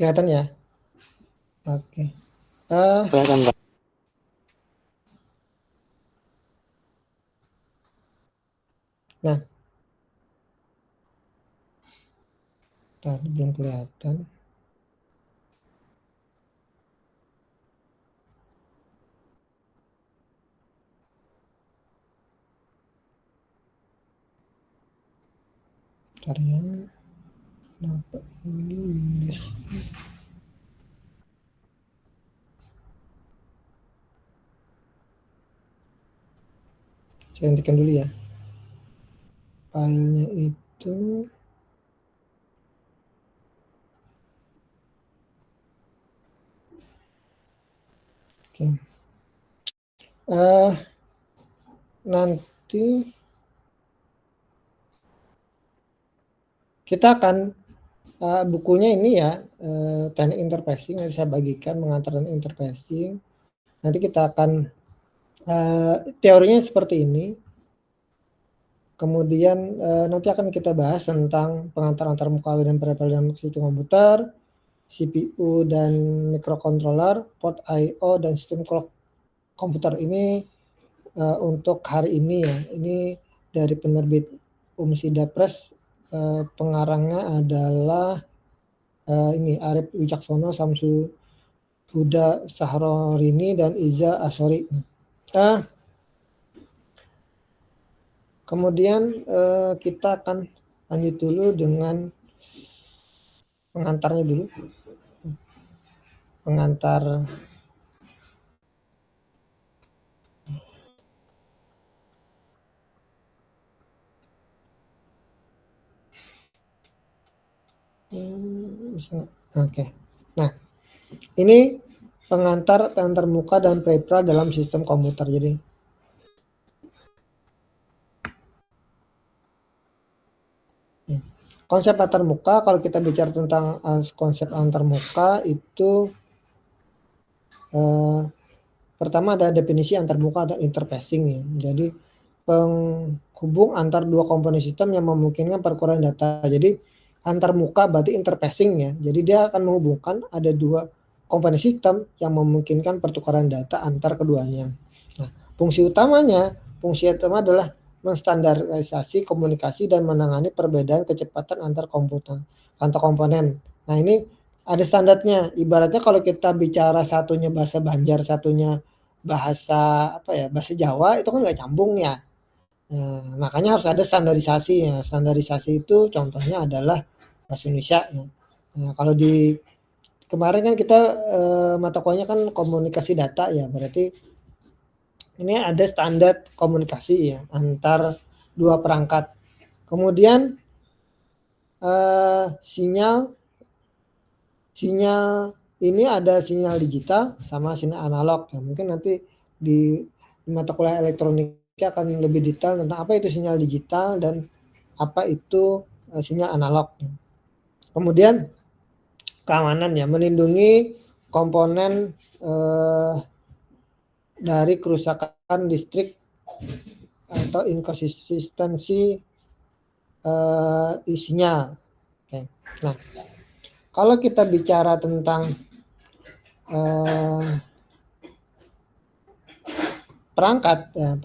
Kelihatan ya? Oke. Kelihatan, Pak. Nah, tadi belum kelihatan. Bentar ya. Kenapa ini Windows? Saya hentikan dulu ya. Filenya itu oke. Nanti kita akan bukunya ini ya, teknik interfacing yang saya bagikan, mengantarkan interfacing. Nanti kita akan teorinya seperti ini. Kemudian nanti akan kita bahas tentang pengantar antar muka dan peripheral dalam sistem komputer, CPU dan microcontroller, port I/O dan sistem clock komputer. Ini untuk hari ini ya. Ini dari penerbit Umsida Press, pengarangnya adalah ini Arif Wicaksono, Samsu Huda Sahrorini dan Iza Asori. Kemudian kita akan lanjut dulu dengan pengantarnya dulu. Pengantar bisa nggak? Oke. Nah, ini pengantar muka dan peripheral dalam sistem komputer. Jadi konsep antarmuka, kalau kita bicara tentang konsep antarmuka itu pertama ada definisi antarmuka atau interfacing ya. Jadi penghubung antar dua komponen sistem yang memungkinkan pertukaran data. Jadi antarmuka berarti interfacing ya. Jadi dia akan menghubungkan ada dua komponen sistem yang memungkinkan pertukaran data antar keduanya. Nah, fungsi utama adalah menstandarisasi komunikasi dan menangani perbedaan kecepatan antar komponen. Nah, ini ada standarnya. Ibaratnya kalau kita bicara satunya bahasa Banjar, satunya bahasa bahasa Jawa, itu kan nggak nyambung ya. Nah, makanya harus ada standarisasi ya. Standarisasi itu contohnya adalah bahasa Indonesia ya. Nah, kalau di kemarin kan kita mata kuliahnya kan komunikasi data ya, berarti ini ada standar komunikasi ya antar dua perangkat. Kemudian sinyal ini ada sinyal digital sama sinyal analog ya. Mungkin nanti di mata kuliah elektronika akan lebih detail tentang apa itu sinyal digital dan apa itu sinyal analog. Kemudian keamanan ya, melindungi komponen dari kerusakan listrik atau inkonsistensi di sinyal. Oke. Nah, kalau kita bicara tentang perangkat ya,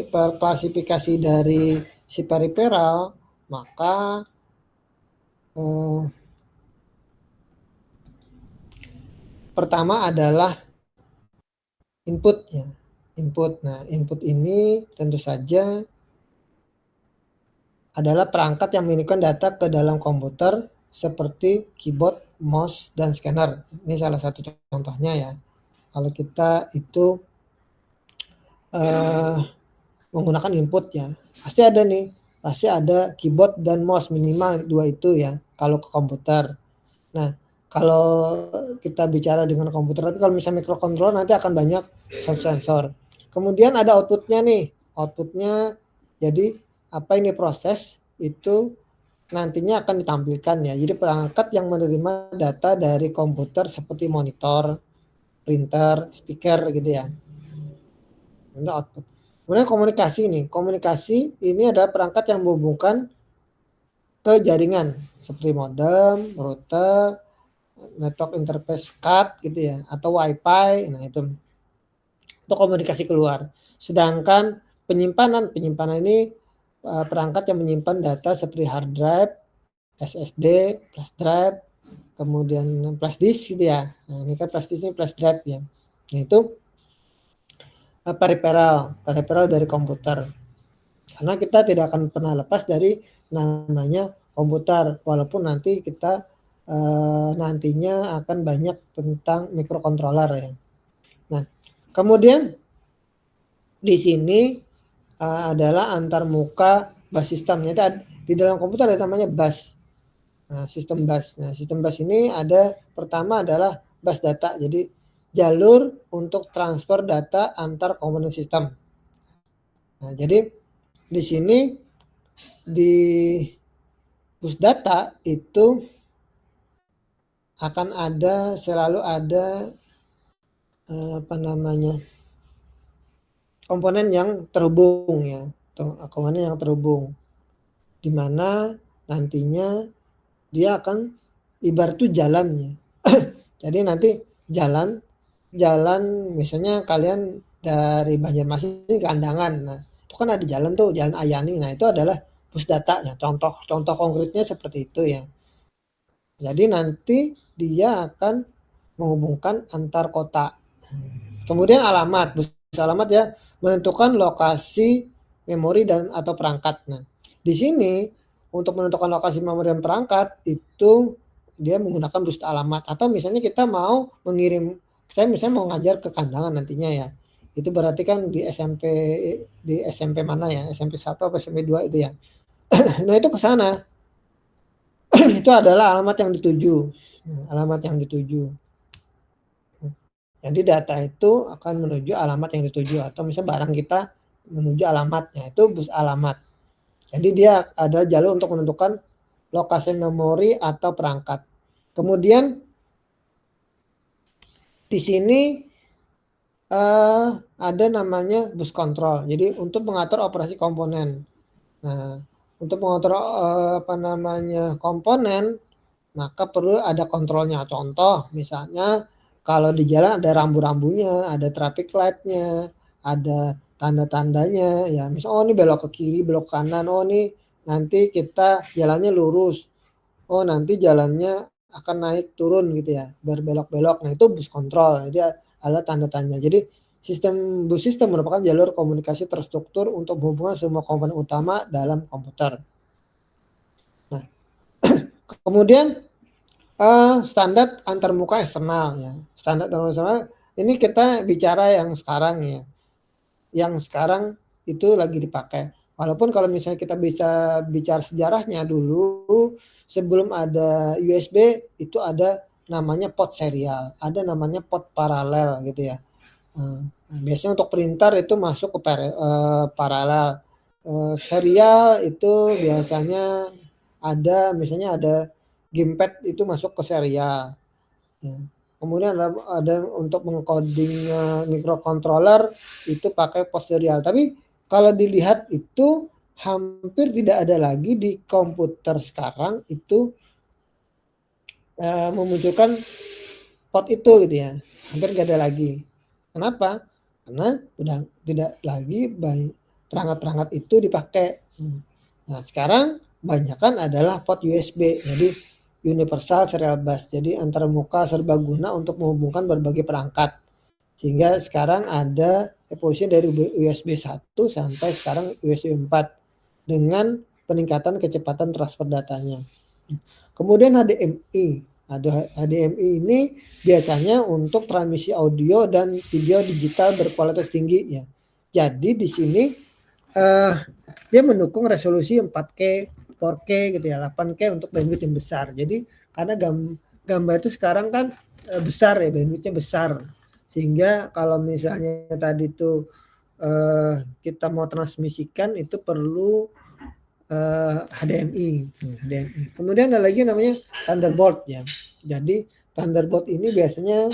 perklasifikasi dari si peripheral, maka pertama adalah input ya. Nah, input ini tentu saja adalah perangkat yang mengirimkan data ke dalam komputer seperti keyboard, mouse, dan scanner. Ini salah satu contohnya ya. Kalau kita itu menggunakan input ya, pasti ada keyboard dan mouse, minimal dua itu ya kalau ke komputer. Nah, kalau kita bicara dengan komputer, tapi kalau misalnya microcontroller nanti akan banyak sensor. Kemudian ada outputnya nih. Outputnya jadi apa ini proses itu nantinya akan ditampilkan ya. Jadi perangkat yang menerima data dari komputer seperti monitor, printer, speaker gitu ya. Ini output. Kemudian komunikasi ini adalah perangkat yang menghubungkan ke jaringan seperti modem, router, network interface card gitu ya, atau WiFi. Nah itu untuk komunikasi keluar. Sedangkan penyimpanan ini perangkat yang menyimpan data seperti hard drive, SSD, flash drive, kemudian flash disk gitu ya. Nah, ini kan flash disk ini flash drive ya. Nah itu peripheral dari komputer. Karena kita tidak akan pernah lepas dari namanya komputer, walaupun nanti kita nantinya akan banyak tentang microcontroller ya. Nah, kemudian di sini adalah antarmuka bus system. Jadi di dalam komputer ada namanya bus. Nah, sistem bus. Nah, sistem bus ini ada pertama adalah bus data. Jadi jalur untuk transfer data antar komponen sistem. Nah, jadi di sini di bus data itu akan selalu ada komponen yang terhubung ya, komponen yang terhubung, di mana nantinya dia akan ibarat itu jalannya. Jadi nanti jalan misalnya kalian dari Banjarmasin ke Andangan, nah itu kan ada jalan tuh, jalan Ayani. Nah itu adalah bus data ya, contoh konkretnya seperti itu ya. Jadi nanti dia akan menghubungkan antar kota. Kemudian bus alamat ya, menentukan lokasi memori dan atau perangkat. Nah, di sini untuk menentukan lokasi memori dan perangkat itu dia menggunakan bus alamat, atau misalnya kita mau mengirim, saya misalnya mau ngajar ke Kandangan nantinya ya. Itu berarti kan di SMP mana ya? SMP 1 atau SMP 2 itu ya. Nah, itu ke sana. Itu adalah alamat yang dituju. Jadi data itu akan menuju alamat yang dituju, atau misalnya barang kita menuju alamatnya, itu bus alamat. Jadi dia ada jalur untuk menentukan lokasi memori atau perangkat. Kemudian di sini ada namanya bus control. Jadi untuk mengatur operasi komponen. Nah, untuk mengatur komponen, maka perlu ada kontrolnya. Contoh misalnya kalau di jalan ada rambu-rambunya, ada traffic light-nya, ada tanda-tandanya ya. Misalnya oh ini belok ke kiri, belok ke kanan, oh ini nanti kita jalannya lurus. Oh nanti jalannya akan naik turun gitu ya, berbelok-belok. Nah itu bus kontrol. Jadi ada tanda-tanda. Jadi bus sistem merupakan jalur komunikasi terstruktur untuk menghubungkan semua komponen utama dalam komputer. Nah, kemudian standar antarmuka eksternal ya. Standar antarmuka eksternal ini kita bicara yang sekarang ya. Yang sekarang itu lagi dipakai. Walaupun kalau misalnya kita bisa bicara sejarahnya dulu, sebelum ada USB itu ada namanya port serial, ada namanya port paralel gitu ya. Biasanya untuk printer itu masuk ke paralel. Serial itu biasanya misalnya ada gamepad itu masuk ke serial. Ya. Kemudian ada untuk mengcoding microcontroller itu pakai port serial. Tapi kalau dilihat itu hampir tidak ada lagi di komputer sekarang itu memunculkan port itu gitu ya. Hampir nggak ada lagi. Kenapa? Karena udah tidak lagi perangkat-perangkat itu dipakai. Nah sekarang banyakkan adalah port USB. Jadi Universal Serial Bus. Jadi antarmuka serbaguna untuk menghubungkan berbagai perangkat. Sehingga sekarang ada evolusi dari USB 1 sampai sekarang USB 4 dengan peningkatan kecepatan transfer datanya. Kemudian HDMI. HDMI ini biasanya untuk transmisi audio dan video digital berkualitas tinggi ya. Jadi di sini dia mendukung resolusi 4K, 4K gitu ya, 8K untuk bandwidth yang besar. Jadi karena gambar itu sekarang kan besar ya, bandwidthnya besar. Sehingga kalau misalnya tadi itu kita mau transmisikan itu perlu HDMI. Kemudian ada lagi namanya Thunderbolt ya. Jadi Thunderbolt ini biasanya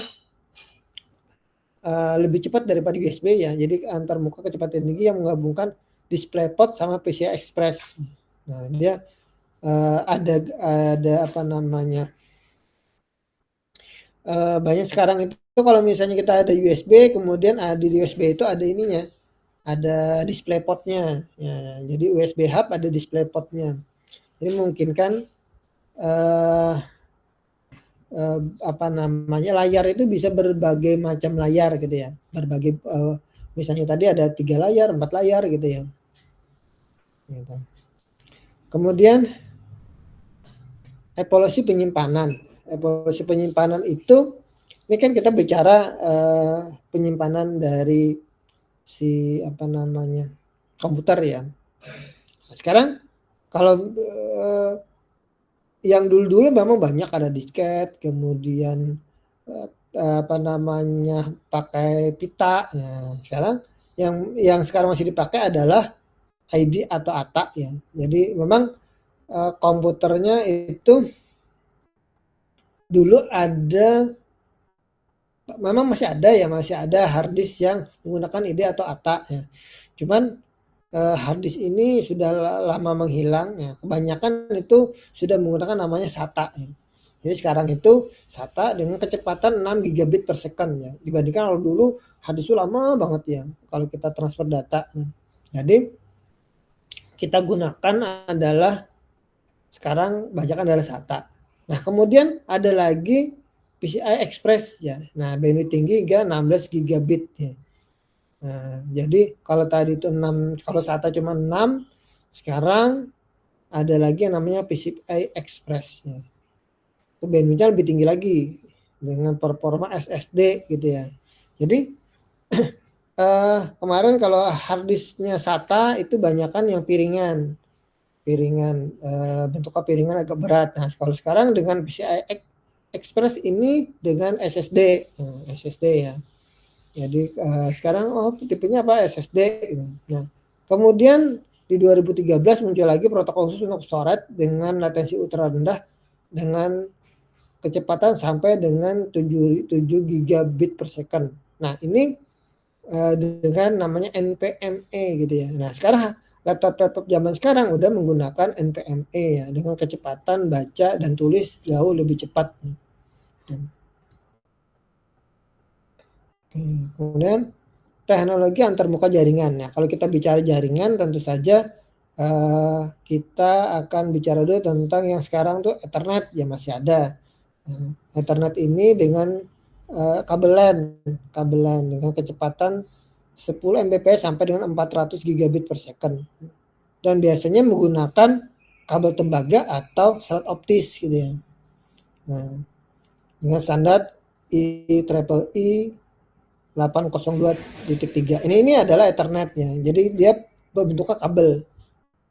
lebih cepat daripada USB ya. Jadi antarmuka kecepatan tinggi yang menggabungkan DisplayPort sama PCI Express. Nah, dia ada banyak sekarang itu kalau misalnya kita ada USB, kemudian di USB itu ada ininya, ada DisplayPort-nya. Ya, jadi USB hub ada DisplayPort-nya. Jadi memungkinkan apa namanya, layar itu bisa berbagai macam layar gitu ya. Berbagai misalnya tadi ada 3 layar, 4 layar gitu ya. Gitu. Kemudian evolusi penyimpanan. Evolusi penyimpanan itu ini kan kita bicara penyimpanan dari si apa namanya, komputer ya. Sekarang kalau yang dulu-dulu memang banyak ada disket, kemudian apa namanya, pakai pita. Nah, sekarang yang sekarang masih dipakai adalah ID atau ATA ya. Jadi memang komputernya itu dulu ada, memang masih ada hard disk yang menggunakan ID atau ATA ya. Cuman hard disk ini sudah lama menghilang ya. Kebanyakan itu sudah menggunakan namanya SATA ya. Jadi sekarang itu SATA dengan kecepatan 6 gigabit per second ya. Dibandingkan kalau dulu hard disk itu lama banget ya kalau kita transfer data. Jadi kita gunakan adalah sekarang banyak adalah SATA. Nah, kemudian ada lagi PCI Express ya. Nah, bandwidth tinggi hingga 16 gigabit ya. Nah, jadi kalau tadi itu 6, kalau SATA cuma 6, sekarang ada lagi yang namanya PCI Express ya. Itu bandwidthnya lebih tinggi lagi dengan performa SSD gitu ya. Jadi kemarin kalau hard disknya SATA itu banyakan yang piringan bentuknya piringan agak berat. Nah, kalau sekarang dengan PCI Express ini dengan SSD ya. Jadi sekarang tipenya apa, SSD gitu. Nah, kemudian di 2013 muncul lagi protokol khusus untuk storage dengan latensi ultra rendah dengan kecepatan sampai dengan 7 gigabit per second. Nah, ini dengan namanya NVMe gitu ya. Nah, sekarang laptop zaman sekarang udah menggunakan NVMe ya, dengan kecepatan baca dan tulis jauh lebih cepat. Kemudian teknologi antarmuka jaringan. Ya, kalau kita bicara jaringan tentu saja kita akan bicara dulu tentang yang sekarang tuh Ethernet ya, masih ada. Ethernet ini dengan kabel LAN dengan kecepatan 10 Mbps sampai dengan 400 gigabit per second. Dan biasanya menggunakan kabel tembaga atau serat optis gitu ya. Nah, dengan standar IEEE 802.3. Ini adalah Ethernetnya. Jadi dia berbentuknya kabel.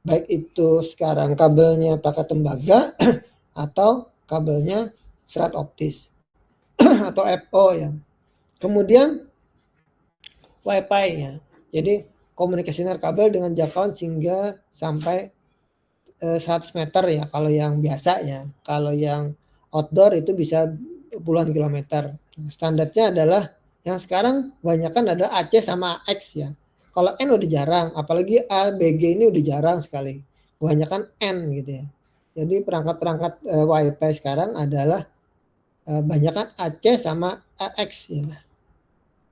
Baik itu sekarang kabelnya pakai tembaga atau kabelnya serat optis atau FO ya. Kemudian Wi-Fi ya. Jadi komunikasi kabel dengan jangkauan hingga sampai 100 meter ya kalau yang biasa ya. Kalau yang outdoor itu bisa puluhan kilometer. Standarnya adalah yang sekarang kebanyakan ada AC sama AX ya. Kalau N udah jarang, apalagi A, B, G ini udah jarang sekali. Kebanyakan N gitu ya. Jadi perangkat-perangkat Wi-Fi sekarang adalah banyakan AC sama AX ya.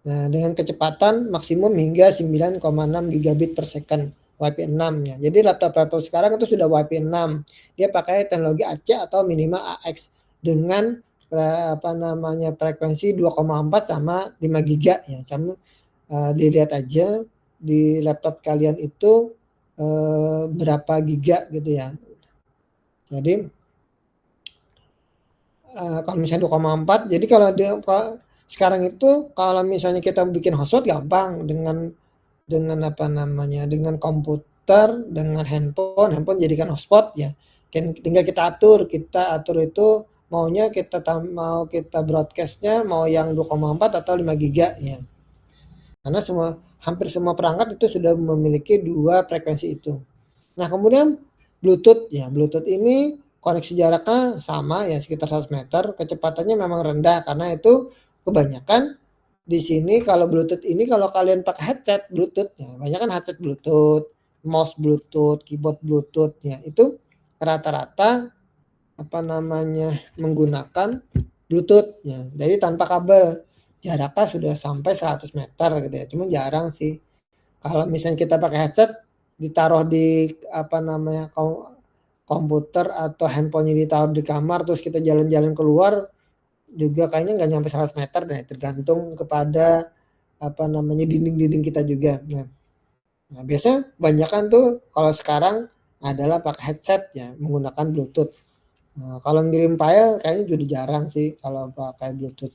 Nah, dengan kecepatan maksimum hingga 9,6 gigabit per second. Wi-Fi 6 ya. Jadi laptop sekarang itu sudah Wi-Fi 6. Dia pakai teknologi AC atau minimal AX dengan apa namanya, frekuensi 2,4 sama 5 giga ya. Kamu dilihat aja di laptop kalian itu berapa giga gitu ya. Jadi kalau misalnya 2,4, jadi kalau dia sekarang itu kalau misalnya kita bikin hotspot gampang dengan apa namanya, dengan komputer, dengan handphone jadikan hotspot ya. Tinggal kita atur itu maunya mau kita broadcast-nya mau yang 2,4 atau 5 giga ya. Karena hampir semua perangkat itu sudah memiliki 2 frekuensi itu. Nah, kemudian Bluetooth ya. Bluetooth ini koneksi jaraknya sama ya, sekitar 100 meter, kecepatannya memang rendah karena itu kebanyakan di sini kalau Bluetooth ini kalau kalian pakai headset Bluetooth ya, banyak kan headset Bluetooth, mouse Bluetooth, keyboard Bluetooth ya, itu rata-rata apa namanya, menggunakan Bluetooth ya. Jadi tanpa kabel. Jaraknya sudah sampai 100 meter gitu ya. Cuma jarang sih. Kalau misalnya kita pakai headset ditaruh di apa namanya komputer atau handphonenya ditaruh di kamar terus kita jalan-jalan keluar juga kayaknya nggak nyampe 100 meter deh, tergantung kepada apa namanya dinding-dinding kita juga. Nah biasanya kebanyakan tuh kalau sekarang adalah pakai headset ya menggunakan Bluetooth. Nah, kalau ngirim file kayaknya juga jarang sih kalau pakai Bluetooth.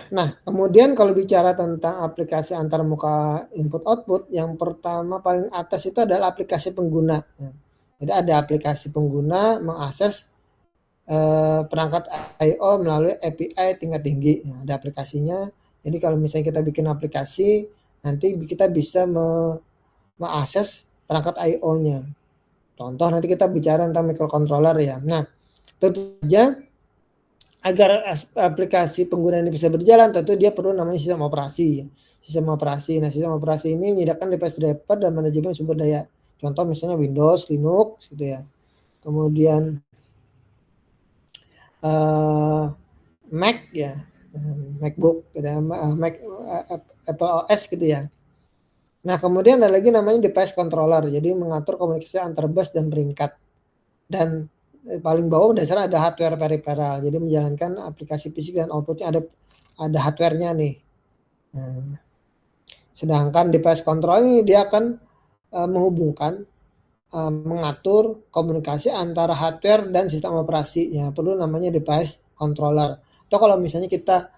Nah, kemudian kalau bicara tentang aplikasi antarmuka input output, yang pertama paling atas itu adalah aplikasi pengguna. Nah, jadi ada aplikasi pengguna mengakses perangkat I/O melalui API tingkat tinggi. Nah, ada aplikasinya. Jadi kalau misalnya kita bikin aplikasi, nanti kita bisa mengakses perangkat I/O-nya. Contoh nanti kita bicara tentang microcontroller ya. Nah, tentu saja agar aplikasi pengguna ini bisa berjalan, tentu dia perlu namanya sistem operasi. Sistem operasi. Nah, sistem operasi ini menyediakan device driver dan manajemen sumber daya. Contoh misalnya Windows, Linux, gitu ya. Kemudian Mac ya, MacBook, gitu ya, Mac, Apple OS gitu ya. Nah, kemudian ada lagi namanya device controller, jadi mengatur komunikasi antar bus dan peringkat. Dan paling bawah dasarnya ada hardware peripheral, jadi menjalankan aplikasi fisik dan outputnya ada hardware-nya nih. Nah, sedangkan device control ini dia akan menghubungkan, mengatur komunikasi antara hardware dan sistem operasi. Ya, perlu namanya device controller. Atau kalau misalnya kita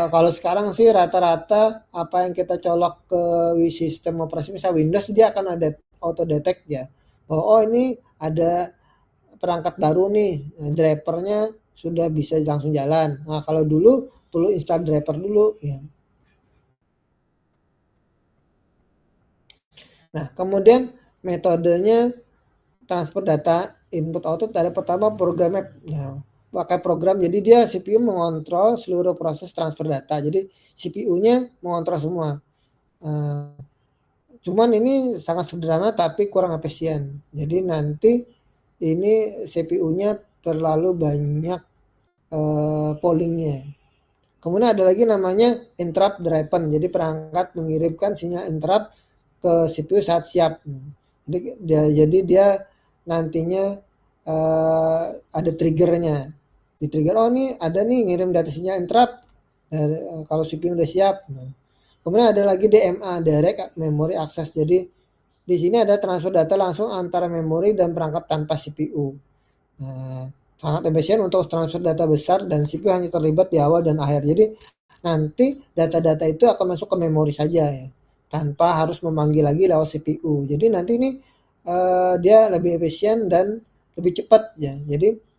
kalau sekarang sih rata-rata apa yang kita colok ke sistem operasi misal Windows dia akan ada auto detect ya. Oh ini ada perangkat baru nih, drivernya sudah bisa langsung jalan. Nah kalau dulu perlu install driver dulu ya. Nah kemudian metodenya transfer data input output ada pertama program map. Nah, pakai program jadi dia CPU mengontrol seluruh proses transfer data. Jadi CPU-nya mengontrol semua. Cuman ini sangat sederhana tapi kurang efisien. Jadi nanti ini CPU-nya terlalu banyak pollingnya. Kemudian ada lagi namanya interrupt driven. Jadi perangkat mengirimkan sinyal interrupt ke CPU saat siap. Jadi dia nantinya ada triggernya. Di trigger oh ini ada nih ngirim data sinyal interrupt. Kalau CPU udah siap. Kemudian ada lagi DMA, Direct Memory Access. Jadi di sini ada transfer data langsung antara memori dan perangkat tanpa CPU. Nah, sangat efisien untuk transfer data besar dan CPU hanya terlibat di awal dan akhir. Jadi nanti data-data itu akan masuk ke memori saja ya, tanpa harus memanggil lagi lewat CPU. Jadi nanti ini dia lebih efisien dan lebih cepat ya. Jadi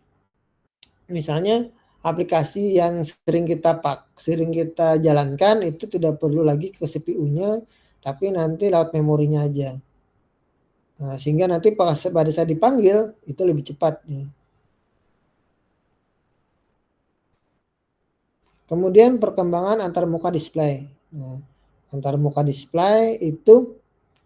misalnya aplikasi yang sering kita jalankan itu tidak perlu lagi ke CPU-nya, tapi nanti lewat memorinya aja. Nah, sehingga nanti pada saat dipanggil itu lebih cepat nih. Kemudian perkembangan antarmuka display. Nah, antarmuka display itu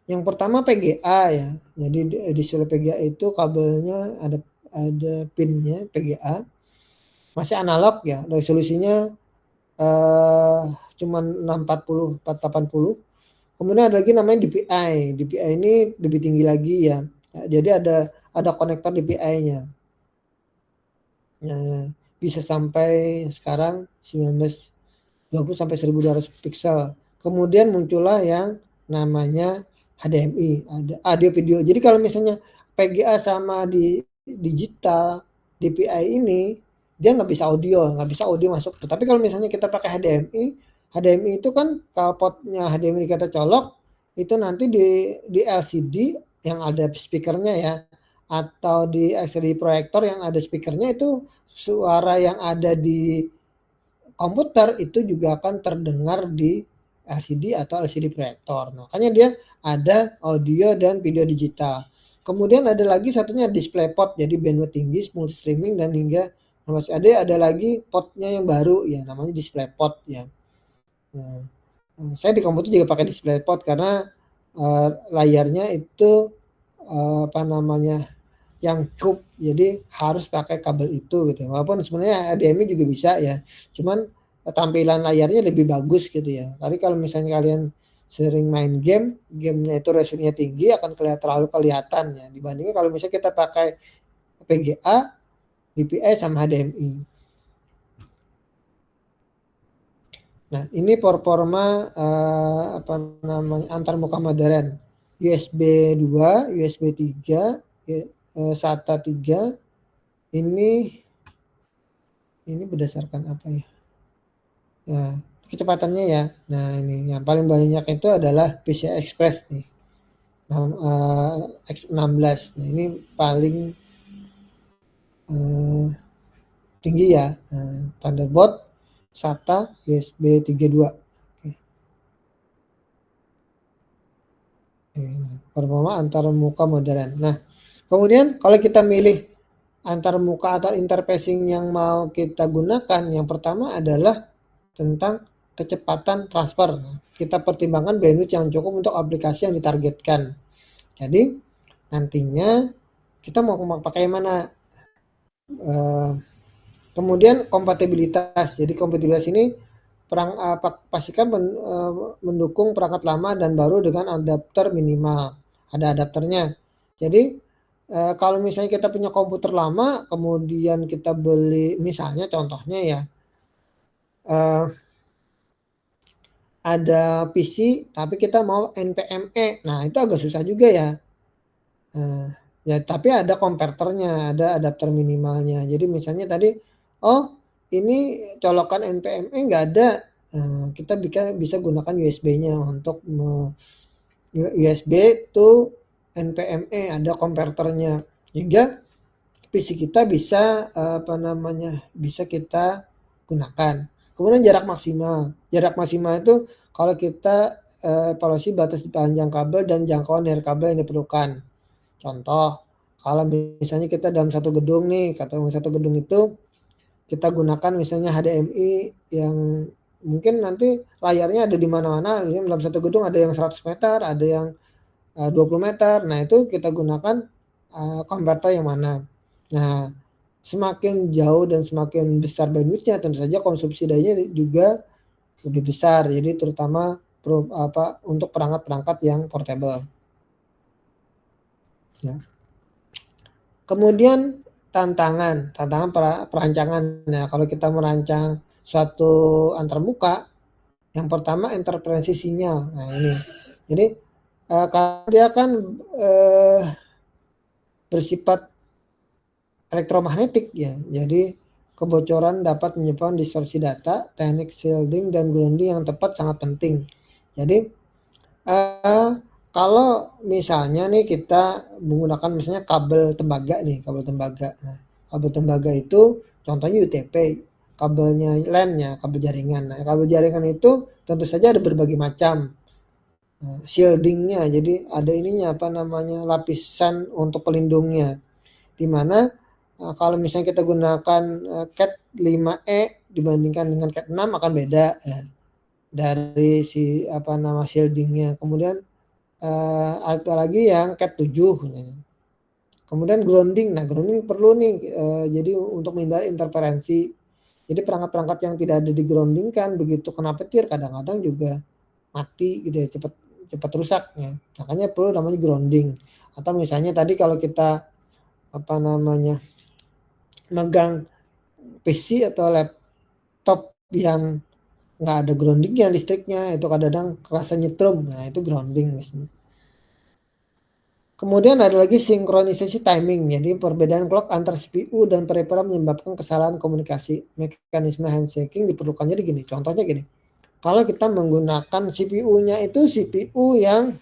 yang pertama PGA ya. Jadi display PGA itu kabelnya ada pinnya PGA. Masih analog ya, resolusinya cuman 640 480. Kemudian ada lagi namanya DPI. DPI ini lebih tinggi lagi ya. Jadi ada konektor DPI-nya. Nah, bisa sampai sekarang 1920 sampai 1200 pixel. Kemudian muncullah yang namanya HDMI, ada audio video. Jadi kalau misalnya PGA sama di digital DPI ini dia nggak bisa audio masuk. Tapi kalau misalnya kita pakai HDMI itu kan kalau potnya HDMI kita colok itu nanti di LCD yang ada speakernya ya, atau di LCD proyektor yang ada speakernya itu suara yang ada di komputer itu juga akan terdengar di LCD atau LCD proyektor. Makanya dia ada audio dan video digital. Kemudian ada lagi satunya DisplayPort, jadi bandwidth tinggi, multi streaming dan hingga ada lagi potnya yang baru ya namanya DisplayPort ya. Nah, saya di komputer juga pakai DisplayPort karena layarnya itu apa namanya yang cukup, jadi harus pakai kabel itu gitu. Walaupun sebenarnya HDMI juga bisa ya, cuman tampilan layarnya lebih bagus gitu ya. Tapi kalau misalnya kalian sering main gamenya itu resolusinya tinggi akan terlalu kelihatan ya, dibandingkan kalau misalnya kita pakai VGA, DPI sama HDMI. Nah, ini performa apa namanya antarmuka modern. USB 2, USB 3, SATA 3. Ini berdasarkan apa ya? Nah, kecepatannya ya. Nah, ini yang paling banyak itu adalah PCI Express nih. X16. Nah, ini paling tinggi ya. Thunderbolt, SATA, USB 32. Performa antarmuka modern. Nah, kemudian kalau kita milih antarmuka atau interfacing yang mau kita gunakan, yang pertama adalah tentang kecepatan transfer. Nah, kita pertimbangkan bandwidth yang cukup untuk aplikasi yang ditargetkan. Jadi nantinya kita mau pakai mana? Kemudian kompatibilitas. Jadi kompatibilitas ini pastikan mendukung perangkat lama dan baru dengan adapter minimal. Ada adapternya. Jadi kalau misalnya kita punya komputer lama, kemudian kita beli, misalnya contohnya ya, ada PC tapi kita mau NVMe, nah itu agak susah juga ya. Ya tapi ada konverternya, ada adapter minimalnya. Jadi misalnya tadi, oh ini colokan NVMe nggak ada, kita bisa gunakan USB-nya untuk USB to NVMe, ada konverternya, hingga PC kita bisa bisa kita gunakan. Kemudian jarak maksimal itu kalau kita evaluasi batas panjang kabel dan jangkauan dari kabel yang diperlukan. Contoh, kalau misalnya kita dalam satu gedung nih, satu gedung itu kita gunakan misalnya HDMI yang mungkin nanti layarnya ada di mana-mana, dalam satu gedung ada yang 100 meter, ada yang 20 meter. Nah, itu kita gunakan konverter yang mana. Nah, semakin jauh dan semakin besar bandwidth-nya, tentu saja konsumsi dayanya juga lebih besar. Jadi terutama untuk perangkat-perangkat yang portable. Ya. Kemudian tantangan perancangan. Nah, kalau kita merancang suatu antarmuka, yang pertama interferensi sinyal. Nah, ini. Jadi karena dia kan bersifat elektromagnetik ya. Jadi kebocoran dapat menyebabkan distorsi data, teknik shielding dan grounding yang tepat sangat penting. Jadi kalau misalnya nih kita menggunakan misalnya kabel tembaga nih, kabel tembaga. Nah, kabel tembaga itu contohnya UTP, kabelnya LAN-nya, kabel jaringan. Nah, kabel jaringan itu tentu saja ada berbagai macam. Shieldingnya, jadi ada ininya lapisan untuk pelindungnya. Di mana kalau misalnya kita gunakan Cat 5E dibandingkan dengan Cat 6 akan beda ya, dari shieldingnya. Kemudian apalagi yang Cat 7. Kemudian grounding. Nah, grounding perlu nih jadi untuk menghindari interferensi. Jadi perangkat-perangkat yang tidak ada digroundingkan begitu kena petir kadang-kadang juga mati gitu ya, cepat rusak ya. Makanya perlu namanya grounding. Atau misalnya tadi kalau kita megang PC atau laptop yang nggak ada groundingnya listriknya, itu kadang-kadang kerasa nyetrum. Nah, itu grounding misalnya. Kemudian ada lagi sinkronisasi timing. Jadi perbedaan clock antar CPU dan peripheral menyebabkan kesalahan komunikasi. Mekanisme handshaking diperlukan. Jadi gini, contohnya gini. Kalau kita menggunakan CPU-nya itu CPU yang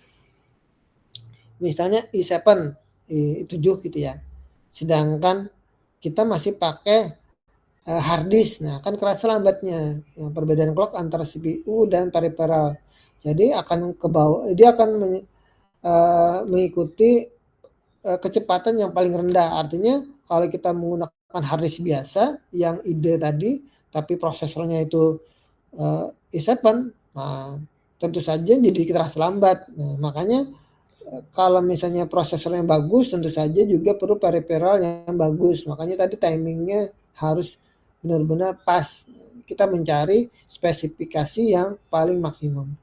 misalnya i7, i7 gitu ya. Sedangkan kita masih pakai hard disk. Nah, kan kerasa lambatnya. Yang perbedaan clock antara CPU dan peripheral. Jadi akan ke bawah, dia akan mengikuti kecepatan yang paling rendah. Artinya kalau kita menggunakan hard disk biasa yang ide tadi, tapi prosesornya itu i7, nah tentu saja jadi terasa lambat. Nah, makanya kalau misalnya prosesornya bagus, tentu saja juga perlu peripheral yang bagus. Makanya tadi timingnya harus benar-benar pas. Kita mencari spesifikasi yang paling maksimum.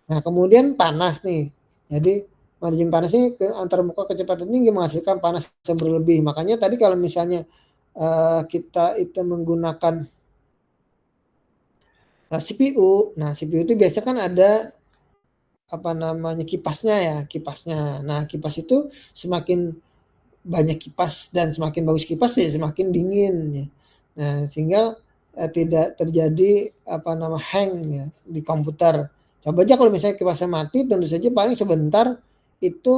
Nah, kemudian panas nih. Jadi margin panas ini antarmuka kecepatan tinggi menghasilkan panas yang berlebih. Makanya tadi kalau misalnya kita itu menggunakan CPU, nah CPU itu biasanya kan ada kipasnya ya, kipasnya. Nah, kipas itu semakin banyak kipas dan semakin bagus kipas ya semakin dingin ya. Nah, sehingga tidak terjadi hang ya di komputer. Coba aja kalau misalnya kipasnya mati, tentu saja paling sebentar itu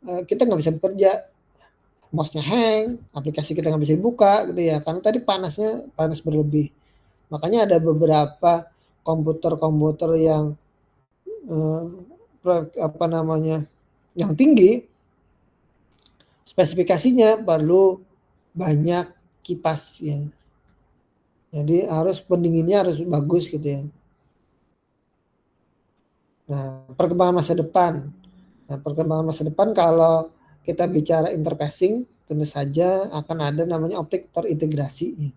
kita nggak bisa bekerja, mouse-nya hang, aplikasi kita nggak bisa dibuka gitu ya, karena tadi panas berlebih. Makanya ada beberapa komputer-komputer yang yang tinggi, spesifikasinya perlu banyak kipas ya. Jadi pendinginnya harus bagus gitu ya. Nah, perkembangan masa depan. Nah, perkembangan masa depan kalau kita bicara interfacing, tentu saja akan ada namanya optik terintegrasi. Ya.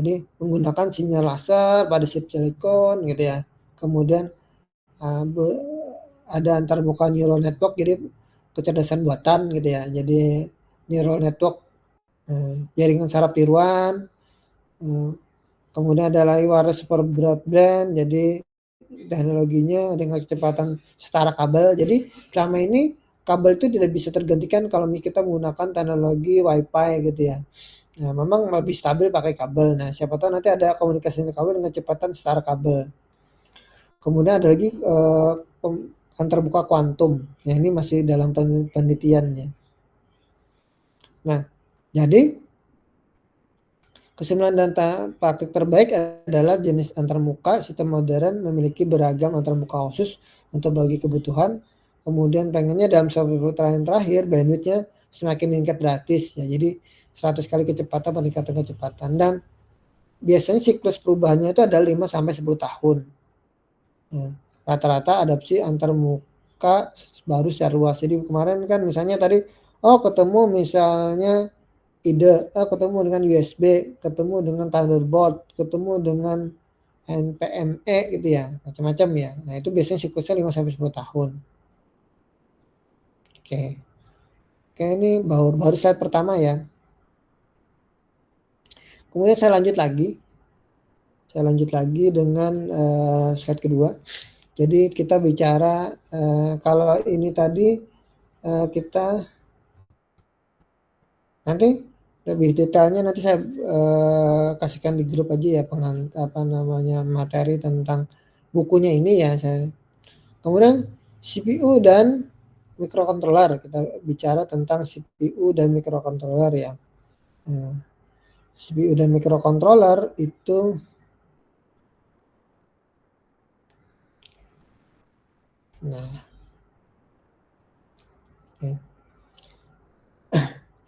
Jadi menggunakan sinyal laser pada chip silikon gitu ya. Kemudian ada antarmuka neural network, jadi kecerdasan buatan gitu ya. Jadi neural network jaringan saraf tiruan, kemudian ada lagi wireless super broadband, jadi teknologinya dengan kecepatan setara kabel. Jadi selama ini kabel itu tidak bisa tergantikan kalau kita menggunakan teknologi Wi-Fi gitu ya. Nah, memang lebih stabil pakai kabel. Nah, siapa tahu nanti ada komunikasi kabel dengan kecepatan setara kabel. Kemudian ada lagi antarmuka kuantum. Ya, ini masih dalam penelitiannya. Nah, jadi kesimpulan dan praktik terbaik adalah jenis antarmuka sistem modern memiliki beragam antarmuka khusus untuk bagi kebutuhan. Kemudian pengennya dalam 1 tahun terakhir bandwidthnya semakin meningkat gratis ya. Jadi 100 kali kecepatan peningkatan kecepatan, dan biasanya siklus perubahannya itu adalah 5 sampai 10 tahun. Ya, rata-rata adopsi antarmuka baru secara luas. Jadi kemarin kan misalnya tadi ketemu misalnya ketemu dengan USB, ketemu dengan Thunderbolt, ketemu dengan NVMe gitu ya, macam-macam ya. Nah, itu biasanya siklusnya 5 sampai 10 tahun. Oke. Oke, ini baru slide pertama ya. Kemudian saya lanjut lagi dengan slide kedua. Jadi kita bicara kalau ini tadi kita nanti lebih detailnya nanti saya kasihkan di grup aja ya materi tentang bukunya ini ya saya. Kemudian CPU dan microcontroller, kita bicara tentang CPU dan microcontroller ya. CPU dan microcontroller itu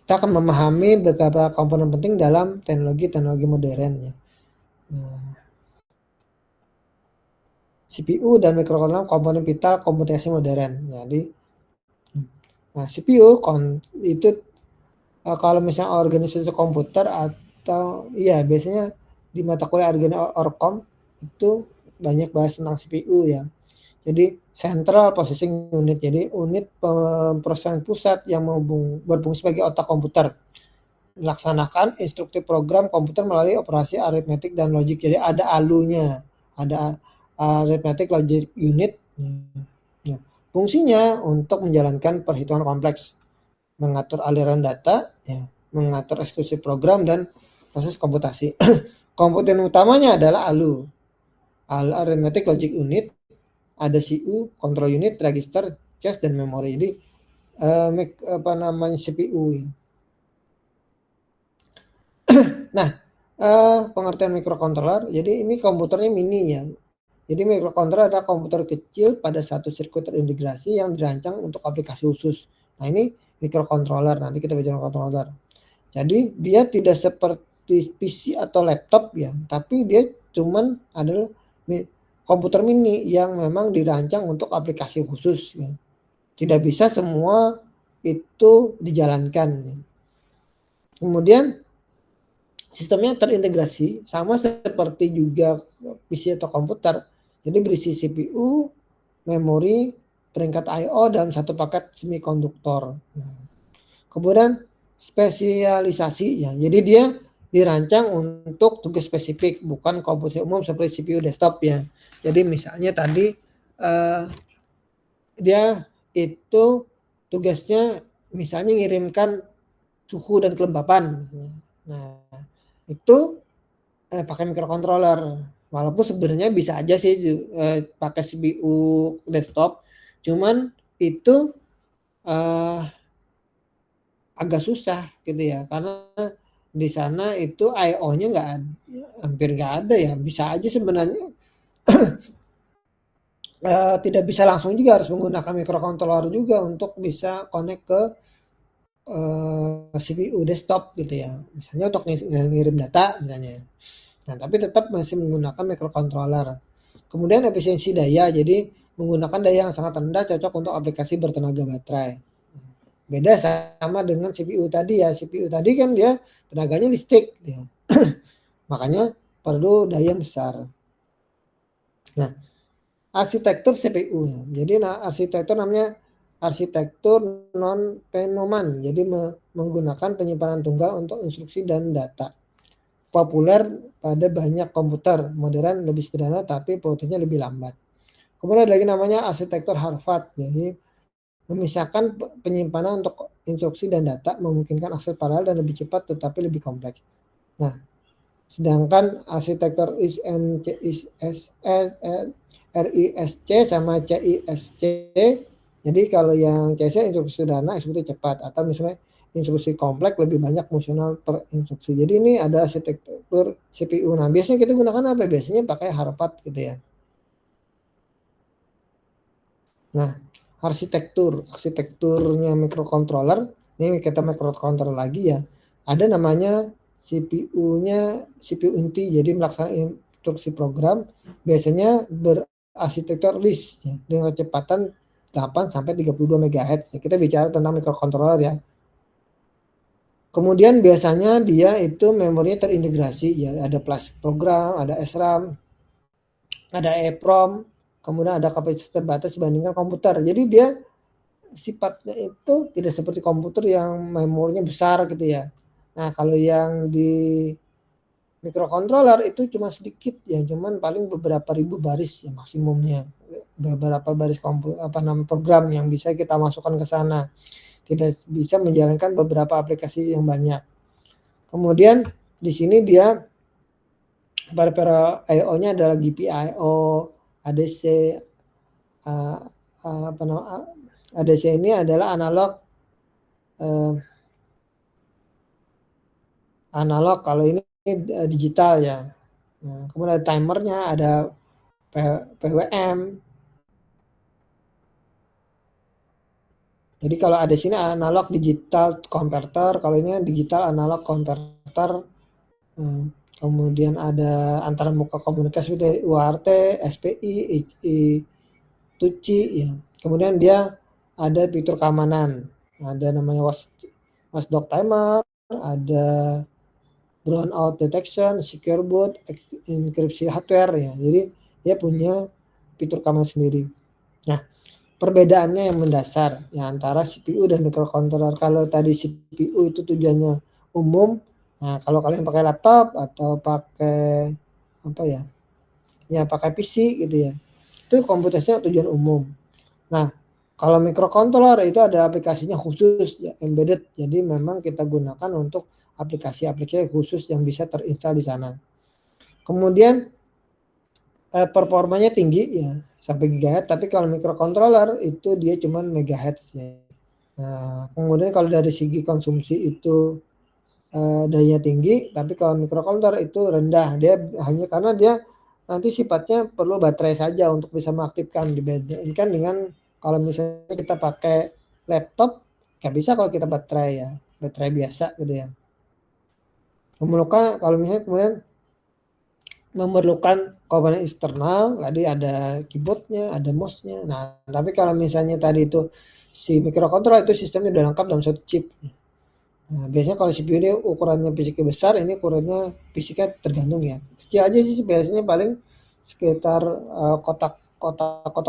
kita akan memahami beberapa komponen penting dalam teknologi modern ya. CPU dan microcontroller komponen vital komputasi modern. Jadi CPU itu kalau misalnya organisasi komputer atau biasanya di mata kuliah Orcom itu banyak bahas tentang CPU ya. Jadi Central Processing Unit, jadi unit pemrosesan pusat yang berfungsi sebagai otak komputer, melaksanakan instruktif program komputer melalui operasi aritmetik dan logik. Jadi ada ALU-nya, ada Arithmetic Logic Unit. Ya. Fungsinya untuk menjalankan perhitungan kompleks, mengatur aliran data, ya, mengatur eksekusi program dan proses komputasi. Komponen utamanya adalah ALU, Arithmetic Logic Unit, ada CPU, control unit, register, cache, dan memori. Jadi CPU. Nah, pengertian microcontroller. Jadi ini komputernya mini ya. Jadi microcontroller adalah komputer kecil pada satu sirkuit terintegrasi yang dirancang untuk aplikasi khusus. Nah, ini microcontroller. Nanti kita bicara microcontroller. Jadi dia tidak seperti PC atau laptop ya, tapi dia cuman adalah komputer mini yang memang dirancang untuk aplikasi khusus ya. Tidak bisa semua itu dijalankan. Kemudian sistemnya terintegrasi sama seperti juga PC atau komputer. Jadi berisi CPU, memori, peringkat I/O dalam satu paket semikonduktor. Kemudian spesialisasi ya. Jadi dia dirancang untuk tugas spesifik, bukan komputer umum seperti CPU desktop ya. Jadi misalnya tadi dia itu tugasnya misalnya ngirimkan suhu dan kelembapan. Nah, itu pakai microcontroller. Walaupun sebenarnya bisa aja sih pakai CPU desktop, cuman itu agak susah gitu ya, karena di sana itu I/O-nya hampir nggak ada ya. Bisa aja sebenarnya tidak bisa langsung juga, harus menggunakan microcontroller juga untuk bisa connect ke CPU desktop gitu ya. Misalnya untuk ngirim data misalnya. Nah, tapi tetap masih menggunakan microcontroller. Kemudian efisiensi daya, jadi menggunakan daya yang sangat rendah, cocok untuk aplikasi bertenaga baterai. Beda sama dengan CPU tadi ya. CPU tadi kan dia tenaganya listrik ya. Makanya perlu daya besar. Nah, arsitektur CPU. Jadi arsitektur namanya arsitektur non-Penoman. Jadi menggunakan penyimpanan tunggal untuk instruksi dan data. Populer pada banyak komputer modern, lebih sederhana tapi prosesnya lebih lambat. Kemudian ada lagi namanya arsitektur Harvard. Jadi memisahkan penyimpanan untuk instruksi dan data, memungkinkan akses paralel dan lebih cepat tetapi lebih kompleks. Nah, sedangkan arsitektur RISC sama CISC, jadi kalau yang CISC instruksi sederhana, eksekusi cepat, atau misalnya instruksi kompleks lebih banyak fungsional per instruksi. Jadi ini ada arsitektur CPU. Nah, biasanya kita gunakan apa? Biasanya pakai Harvard gitu ya. Nah, arsitekturnya microcontroller, ini kita microcontroller lagi ya. Ada namanya CPU inti, jadi melaksanakan instruksi program, biasanya berarsitektur list ya, dengan kecepatan 8 sampai 32 MHz. Ya. Kita bicara tentang microcontroller ya. Kemudian biasanya dia itu memorinya terintegrasi ya, ada flash program, ada SRAM, ada EEPROM, kemudian ada kapasitas terbatas dibandingkan komputer. Jadi dia sifatnya itu tidak seperti komputer yang memorinya besar gitu ya. Nah, kalau yang di microcontroller itu cuma sedikit ya, cuman paling beberapa ribu baris ya maksimumnya. Beberapa baris program yang bisa kita masukkan ke sana. Tidak bisa menjalankan beberapa aplikasi yang banyak. Kemudian di sini dia para I/O-nya adalah GPIO, ADC, ADC ini adalah analog, kalau ini digital ya. Nah, kemudian ada timernya, ada PWM. Jadi kalau ada sini analog digital converter, kalau ini digital analog converter. Kemudian ada antara muka komunikasi dari UART, SPI, TUCI ya. Kemudian dia ada fitur keamanan. Ada namanya watchdog timer, ada brownout detection, secure boot, enkripsi hardware ya. Jadi dia punya fitur keamanan sendiri. Nah, perbedaannya yang mendasar ya antara CPU dan microcontroller. Kalau tadi CPU itu tujuannya umum, nah kalau kalian pakai laptop atau pakai apa ya, ya pakai PC gitu ya, itu komputernya tujuan umum. Nah, kalau microcontroller itu ada aplikasinya khusus ya, embedded. Jadi memang kita gunakan untuk aplikasi-aplikasi khusus yang bisa terinstall di sana. Kemudian performanya tinggi ya sampai gigahertz, tapi kalau microcontroller itu dia cuman megahertz ya. Nah, kemudian kalau dari segi konsumsi itu daya tinggi, tapi kalau microcontroller itu rendah. Dia hanya karena dia nanti sifatnya perlu baterai saja untuk bisa mengaktifkan, dibandingkan dengan kalau misalnya kita pakai laptop, nggak bisa kalau kita baterai biasa gitu ya. Kemudian kalau misalnya kemudian memerlukan komponen eksternal, tadi ada keyboardnya, ada mouse-nya. Nah, tapi kalau misalnya tadi itu si microcontroller itu sistemnya udah lengkap dalam satu chip. Nah, biasanya kalau CPU ini ukurannya fisiknya besar, ini ukurannya fisiknya tergantung ya. Kecil aja sih biasanya paling sekitar kotak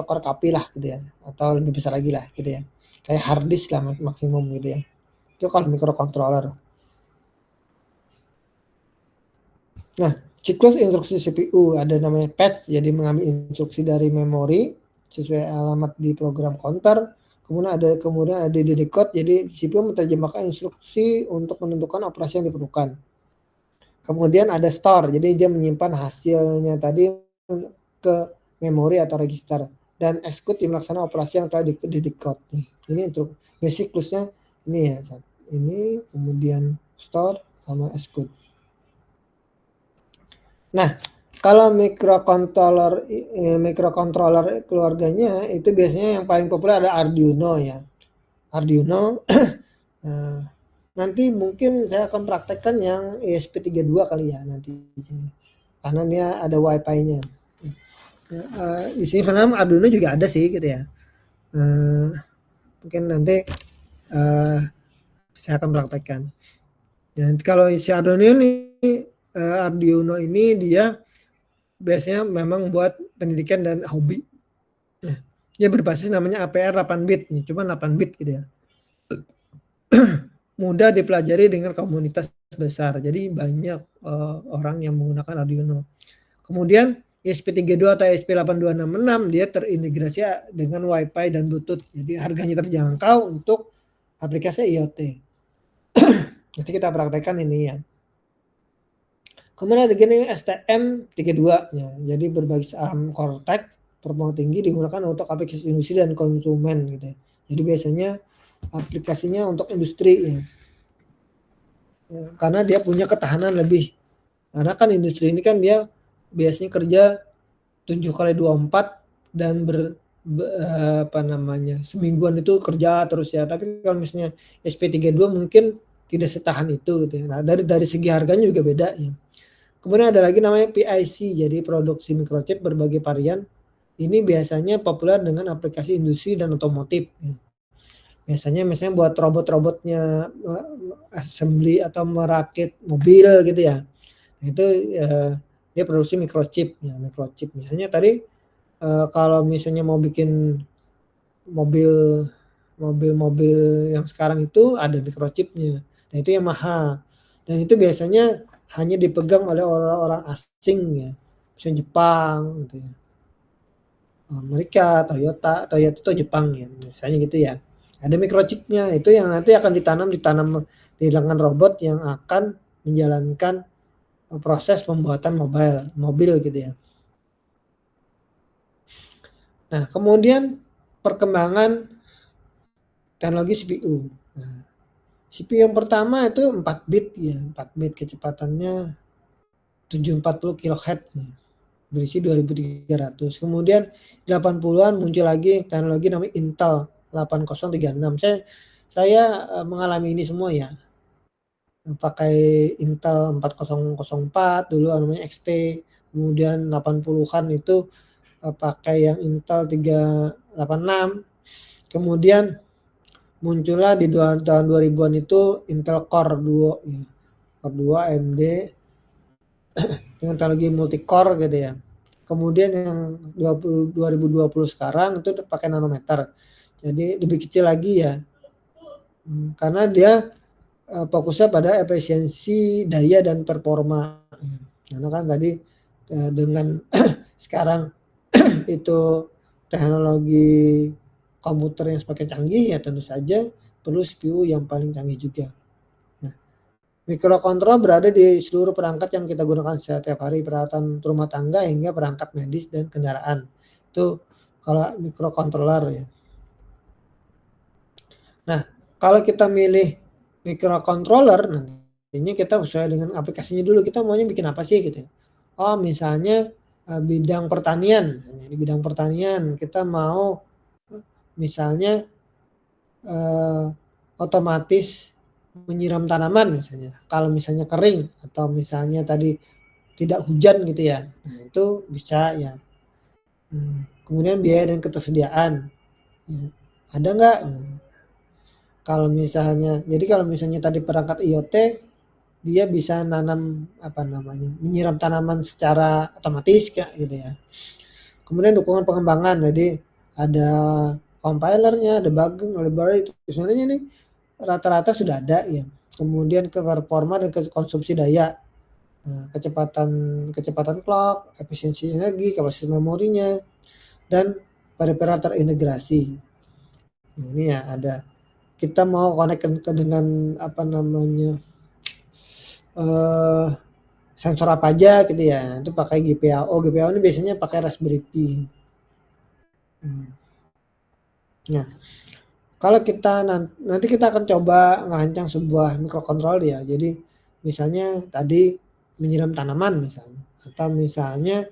korekapi lah gitu ya, atau lebih besar lagi lah gitu ya. Kayak hard disk lah maksimum gitu ya. Itu kalau microcontroller. Nah, siklus instruksi CPU ada namanya patch, jadi mengambil instruksi dari memori sesuai alamat di program counter. Kemudian ada di decode, jadi CPU menerjemahkan instruksi untuk menentukan operasi yang diperlukan. Kemudian ada store, jadi dia menyimpan hasilnya tadi ke memori atau register, dan execute di melaksanakan operasi yang telah di decode. Ini untuk siklusnya ini ya, ini kemudian store sama execute. Nah, kalau microcontroller keluarganya itu biasanya yang paling populer ada Arduino ya. Arduino nanti mungkin saya akan praktekkan yang ESP32 kali ya nanti. Karena dia ada Wi-Fi-nya. Di sini karena Arduino juga ada sih gitu ya. Mungkin nanti saya akan praktekkan. Dan kalau si Arduino ini dia biasanya memang buat pendidikan dan hobi. Dia berbasis namanya APR 8 bit, cuma 8 bit gitu ya. Mudah dipelajari dengan komunitas besar. Jadi banyak orang yang menggunakan Arduino. Kemudian ESP32 atau ESP8266 dia terintegrasi dengan Wi-Fi dan Bluetooth. Jadi harganya terjangkau untuk aplikasi IoT. Nanti kita praktekkan ini ya. Kemudian ada gini STM32 ya. Jadi berbasis ARM Cortex performa tinggi digunakan untuk aplikasi industri dan konsumen gitu ya. Jadi biasanya aplikasinya untuk industri ya. Karena dia punya ketahanan lebih. Karena kan industri ini kan dia biasanya kerja 7x24 dan semingguan itu kerja terus ya. Tapi kalau misalnya SP32 mungkin tidak setahan itu gitu ya. Nah, dari segi harganya juga beda ya. Kemudian ada lagi namanya PIC, jadi produksi microchip berbagai varian. Ini biasanya populer dengan aplikasi industri dan otomotif. Biasanya misalnya buat robot-robotnya assembly atau merakit mobil gitu ya. Itu dia produksi microchip. Ya, microchip. Misalnya tadi kalau misalnya mau bikin mobil yang sekarang itu ada microchipnya. Nah itu yang mahal. Dan itu biasanya hanya dipegang oleh orang-orang asing ya. Misalnya Jepang gitu ya. Amerika, Toyota itu Jepang ya. Biasanya gitu ya. Ada microchipnya itu yang nanti akan ditanam di lengan robot yang akan menjalankan proses pembuatan mobil gitu ya. Nah, kemudian perkembangan teknologi CPU. Nah, CPU yang pertama itu 4 bit ya, 4 bit kecepatannya 740 kHz ya, berisi 2300. Kemudian 80-an muncul lagi teknologi namanya Intel 8036. Saya mengalami ini semua ya. Pakai Intel 4004 dulu namanya XT, kemudian 80-an itu pakai yang Intel 386. Kemudian muncullah di tahun 2000-an itu Intel Core 2 ya. Core 2 AMD dengan teknologi multi-core gitu ya. Kemudian yang 2020 sekarang itu pakai nanometer. Jadi lebih kecil lagi ya. Karena dia fokusnya pada efisiensi daya dan performa. Karena kan tadi dengan sekarang itu teknologi komputer yang semakin canggih ya tentu saja perlu CPU yang paling canggih juga. Nah, microcontroller berada di seluruh perangkat yang kita gunakan setiap hari, peralatan rumah tangga hingga perangkat medis dan kendaraan. Itu kalau microcontroller ya. Nah, kalau kita milih microcontroller nantinya kita sesuai dengan aplikasinya dulu. Kita maunya bikin apa sih gitu ya. Oh, misalnya bidang pertanian. Di bidang pertanian kita mau misalnya otomatis menyiram tanaman misalnya. Kalau misalnya kering atau misalnya tadi tidak hujan gitu ya. Nah, itu bisa ya. Kemudian biaya dan ketersediaan. Ya, ada nggak? Kalau misalnya tadi perangkat IoT, dia bisa nanam menyiram tanaman secara otomatis gitu ya. Kemudian dukungan pengembangan, jadi ada compilernya, ada debugging, library itu sebenarnya ini rata-rata sudah ada ya. Kemudian ke performa dan ke konsumsi daya, kecepatan clock, efisiensi energi, kapasitas memorinya, dan peripheral terintegrasi. Nah, ini ya ada. Kita mau connect ke dengan sensor apa aja gitu ya. Itu pakai GPIO. GPIO ini biasanya pakai Raspberry Pi. Nah, kalau kita nanti kita akan coba ngerancang sebuah microcontroller ya. Jadi misalnya tadi menyiram tanaman misalnya, atau misalnya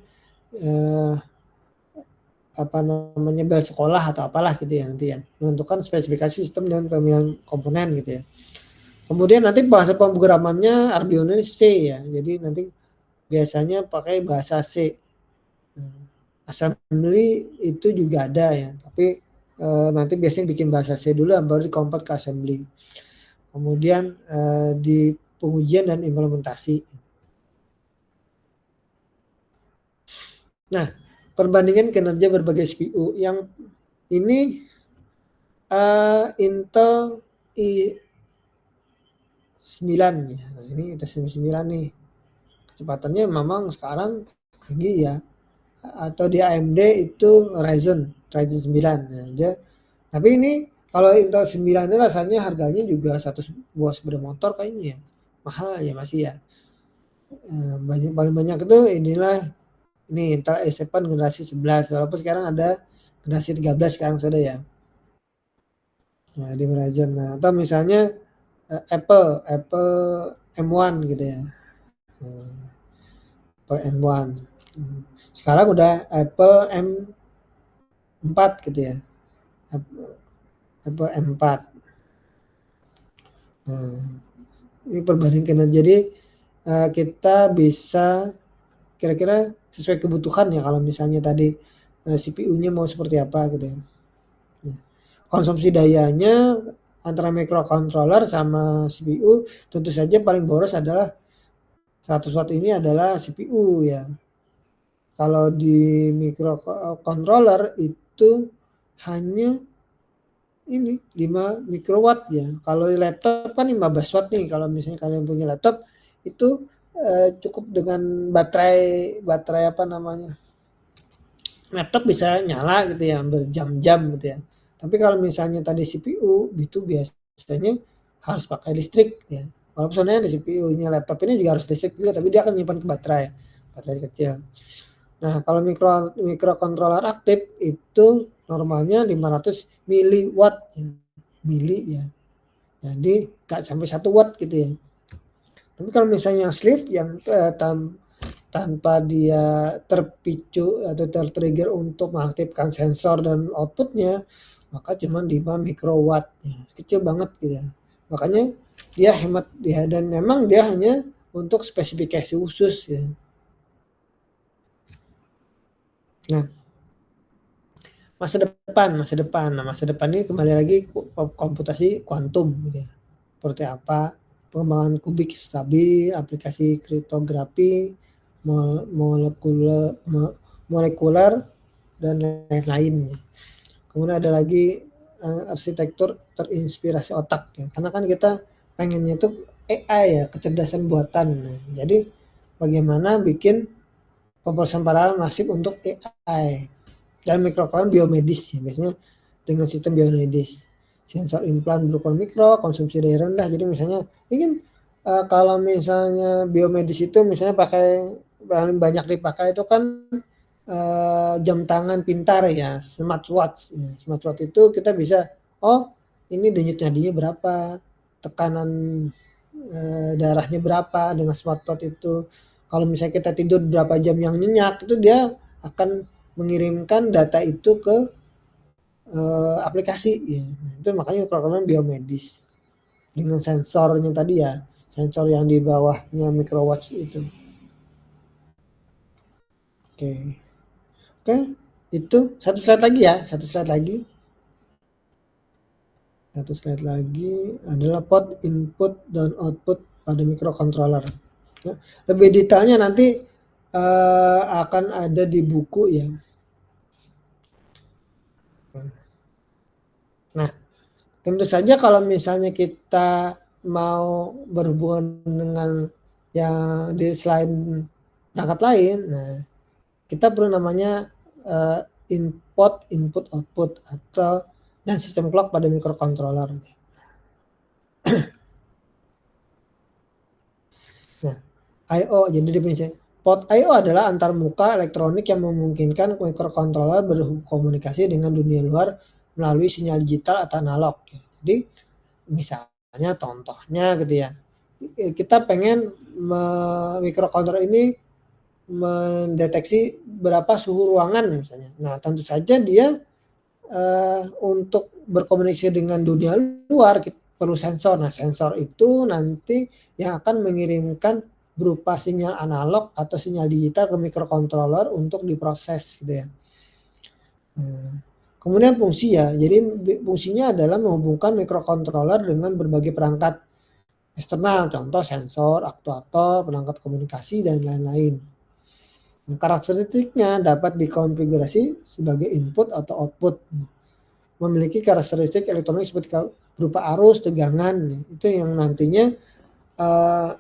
bel sekolah atau apalah gitu ya nanti ya. Menentukan spesifikasi sistem dan pemilihan komponen gitu ya. Kemudian nanti bahasa pemrogramannya Arduino ini C ya. Jadi nanti biasanya pakai bahasa C. Assembly itu juga ada ya, tapi nanti biasanya bikin bahasa C dulu baru di-convert ke assembly. Kemudian di pengujian dan implementasi. Nah, perbandingan kinerja berbagai CPU yang ini Intel i9 ya. Nah, ini Intel 9 nih. Kecepatannya memang sekarang tinggi ya. Atau di AMD itu Ryzen 9 ya. Tapi ini kalau Intel 9 ini rasanya harganya juga satu buah sepeda motor kayaknya ya. Mahal ya masih ya. Paling banyak itu ini Intel i7 generasi 11 walaupun sekarang ada generasi 13 sekarang sudah ya. Nah, di Ryzen. Nah, atau misalnya Apple M1 gitu ya. Apple M1. Sekarang udah Apple M4 gitu ya. Apple M4. Ini perbandingan. Jadi kita bisa kira-kira sesuai kebutuhan ya kalau misalnya tadi CPU-nya mau seperti apa gitu ya. Konsumsi dayanya antara microcontroller sama CPU tentu saja paling boros adalah 100 watt ini adalah CPU ya. Kalau di microcontroller itu hanya ini 5 mikrowatt ya. Kalau laptop kan 15 watt nih. Kalau misalnya kalian punya laptop itu cukup dengan baterai laptop bisa nyala gitu ya berjam-jam gitu ya. Tapi kalau misalnya tadi CPU itu biasanya harus pakai listrik ya. Walaupun sebenarnya di CPU-nya laptop ini juga harus listrik juga, tapi dia akan nyimpan ke baterai kecil. Nah, kalau microcontroller aktif itu normalnya 500 miliwatt ya. Mili ya. Jadi nggak sampai 1 watt gitu ya. Tapi kalau misalnya sleeve yang tanpa dia terpicu atau tertrigger untuk mengaktifkan sensor dan outputnya, maka cuma 5 mikrowatt ya. Kecil banget gitu ya. Makanya dia hemat ya, dan memang dia hanya untuk spesifikasi khusus ya. Nah, masa depan. Nah, masa depan ini kembali lagi komputasi kuantum gitu ya. Seperti apa? Pengembangan kubik stabil, aplikasi kriptografi, molekuler dan lain-lain. Kemudian ada lagi arsitektur terinspirasi otak ya. Karena kan kita pengennya itu AI ya, kecerdasan buatan. Nah, jadi bagaimana bikin pemrosesan paralel masif untuk AI dan mikrokontroller biomedis ya, biasanya dengan sistem biomedis, sensor implan berukuran mikro, konsumsi daya rendah. Jadi misalnya ingin kalau misalnya biomedis itu misalnya pakai paling banyak dipakai itu kan jam tangan pintar ya, smartwatch ya. Smartwatch itu kita bisa ini denyut nadinya berapa, tekanan darahnya berapa dengan smartwatch itu. Kalau misalnya kita tidur berapa jam yang nyenyak, itu dia akan mengirimkan data itu ke aplikasi ya. Itu makanya program biomedis dengan sensornya tadi ya, sensor yang di bawahnya microwatch itu. Oke, itu satu slide lagi ya, satu slide lagi adalah port input dan output pada microcontroller. Ya, lebih detailnya nanti akan ada di buku ya. Nah, tentu saja kalau misalnya kita mau berhubungan dengan yang di slide perangkat lain, nah kita perlu namanya input output atau dan sistem clock pada microcontroller. Nah, I/O jadi definisi port I/O adalah antarmuka elektronik yang memungkinkan microcontroller berkomunikasi dengan dunia luar melalui sinyal digital atau analog. Jadi misalnya contohnya gitu ya, kita pengen microcontroller ini mendeteksi berapa suhu ruangan misalnya. Nah, tentu saja dia untuk berkomunikasi dengan dunia luar perlu sensor. Nah, sensor itu nanti yang akan mengirimkan berupa sinyal analog atau sinyal digital ke microcontroller untuk diproses gitu ya. Kemudian fungsi ya, jadi fungsinya adalah menghubungkan microcontroller dengan berbagai perangkat eksternal, contoh sensor, aktuator, perangkat komunikasi, dan lain-lain. Nah, karakteristiknya dapat dikonfigurasi sebagai input atau output. Memiliki karakteristik elektronik seperti berupa arus, tegangan, itu yang nantinya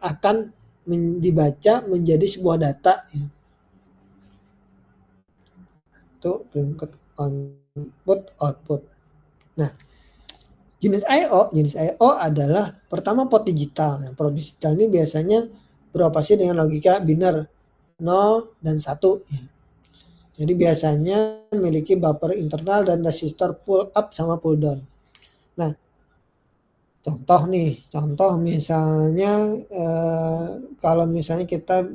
akan dibaca menjadi sebuah data. Ya. Itu input, output. Nah, jenis I/O adalah pertama port digital. Nah, port digital ini biasanya beroperasi dengan logika biner 0 dan 1. Ya. Jadi biasanya memiliki buffer internal dan resistor pull up sama pull down. Nah, contoh misalnya kalau misalnya kita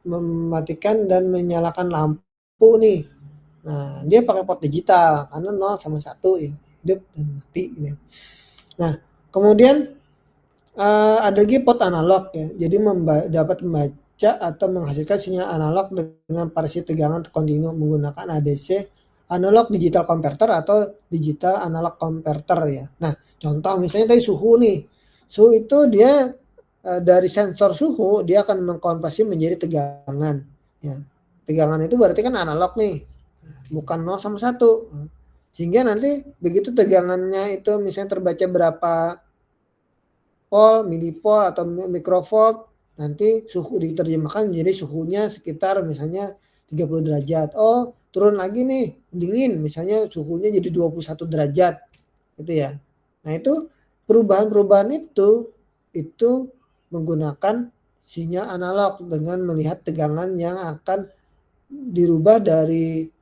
mematikan dan menyalakan lampu nih. Nah, dia pakai port digital karena 0 sama 1 ya, hidup dan mati gitu. Nah, kemudian ada lagi port analog ya. Jadi dapat membaca atau menghasilkan sinyal analog dengan variasi tegangan kontinu menggunakan ADC, analog digital converter atau digital analog converter ya. Nah, contoh misalnya tadi suhu nih. Suhu itu dia dari sensor suhu dia akan mengkonversi menjadi tegangan ya. Tegangan itu berarti kan analog nih. Bukan 0 sama 1. Sehingga nanti begitu tegangannya itu misalnya terbaca berapa volt, millivolt atau microvolt, nanti suhu diterjemahkan menjadi suhunya sekitar misalnya 30 derajat. Oh, turun lagi nih, dingin, misalnya suhunya jadi 21 derajat. Gitu ya. Nah, itu perubahan-perubahan itu menggunakan sinyal analog dengan melihat tegangan yang akan dirubah dari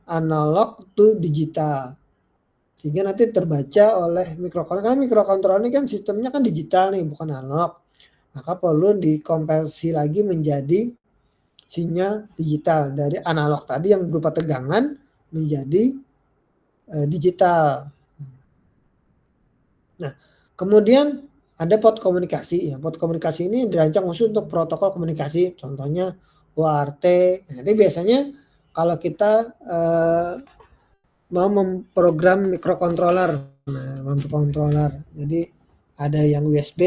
analog to digital. Sehingga nanti terbaca oleh microcontroller. Karena microcontroller ini kan sistemnya kan digital nih, bukan analog. Maka perlu dikonversi lagi menjadi sinyal digital dari analog tadi yang berupa tegangan menjadi digital. Nah, kemudian ada port komunikasi ya. Port komunikasi ini dirancang khusus untuk protokol komunikasi, contohnya UART. Nah, ini biasanya kalau kita mau memprogram microcontroller. Nah, microcontroller. Jadi ada yang USB,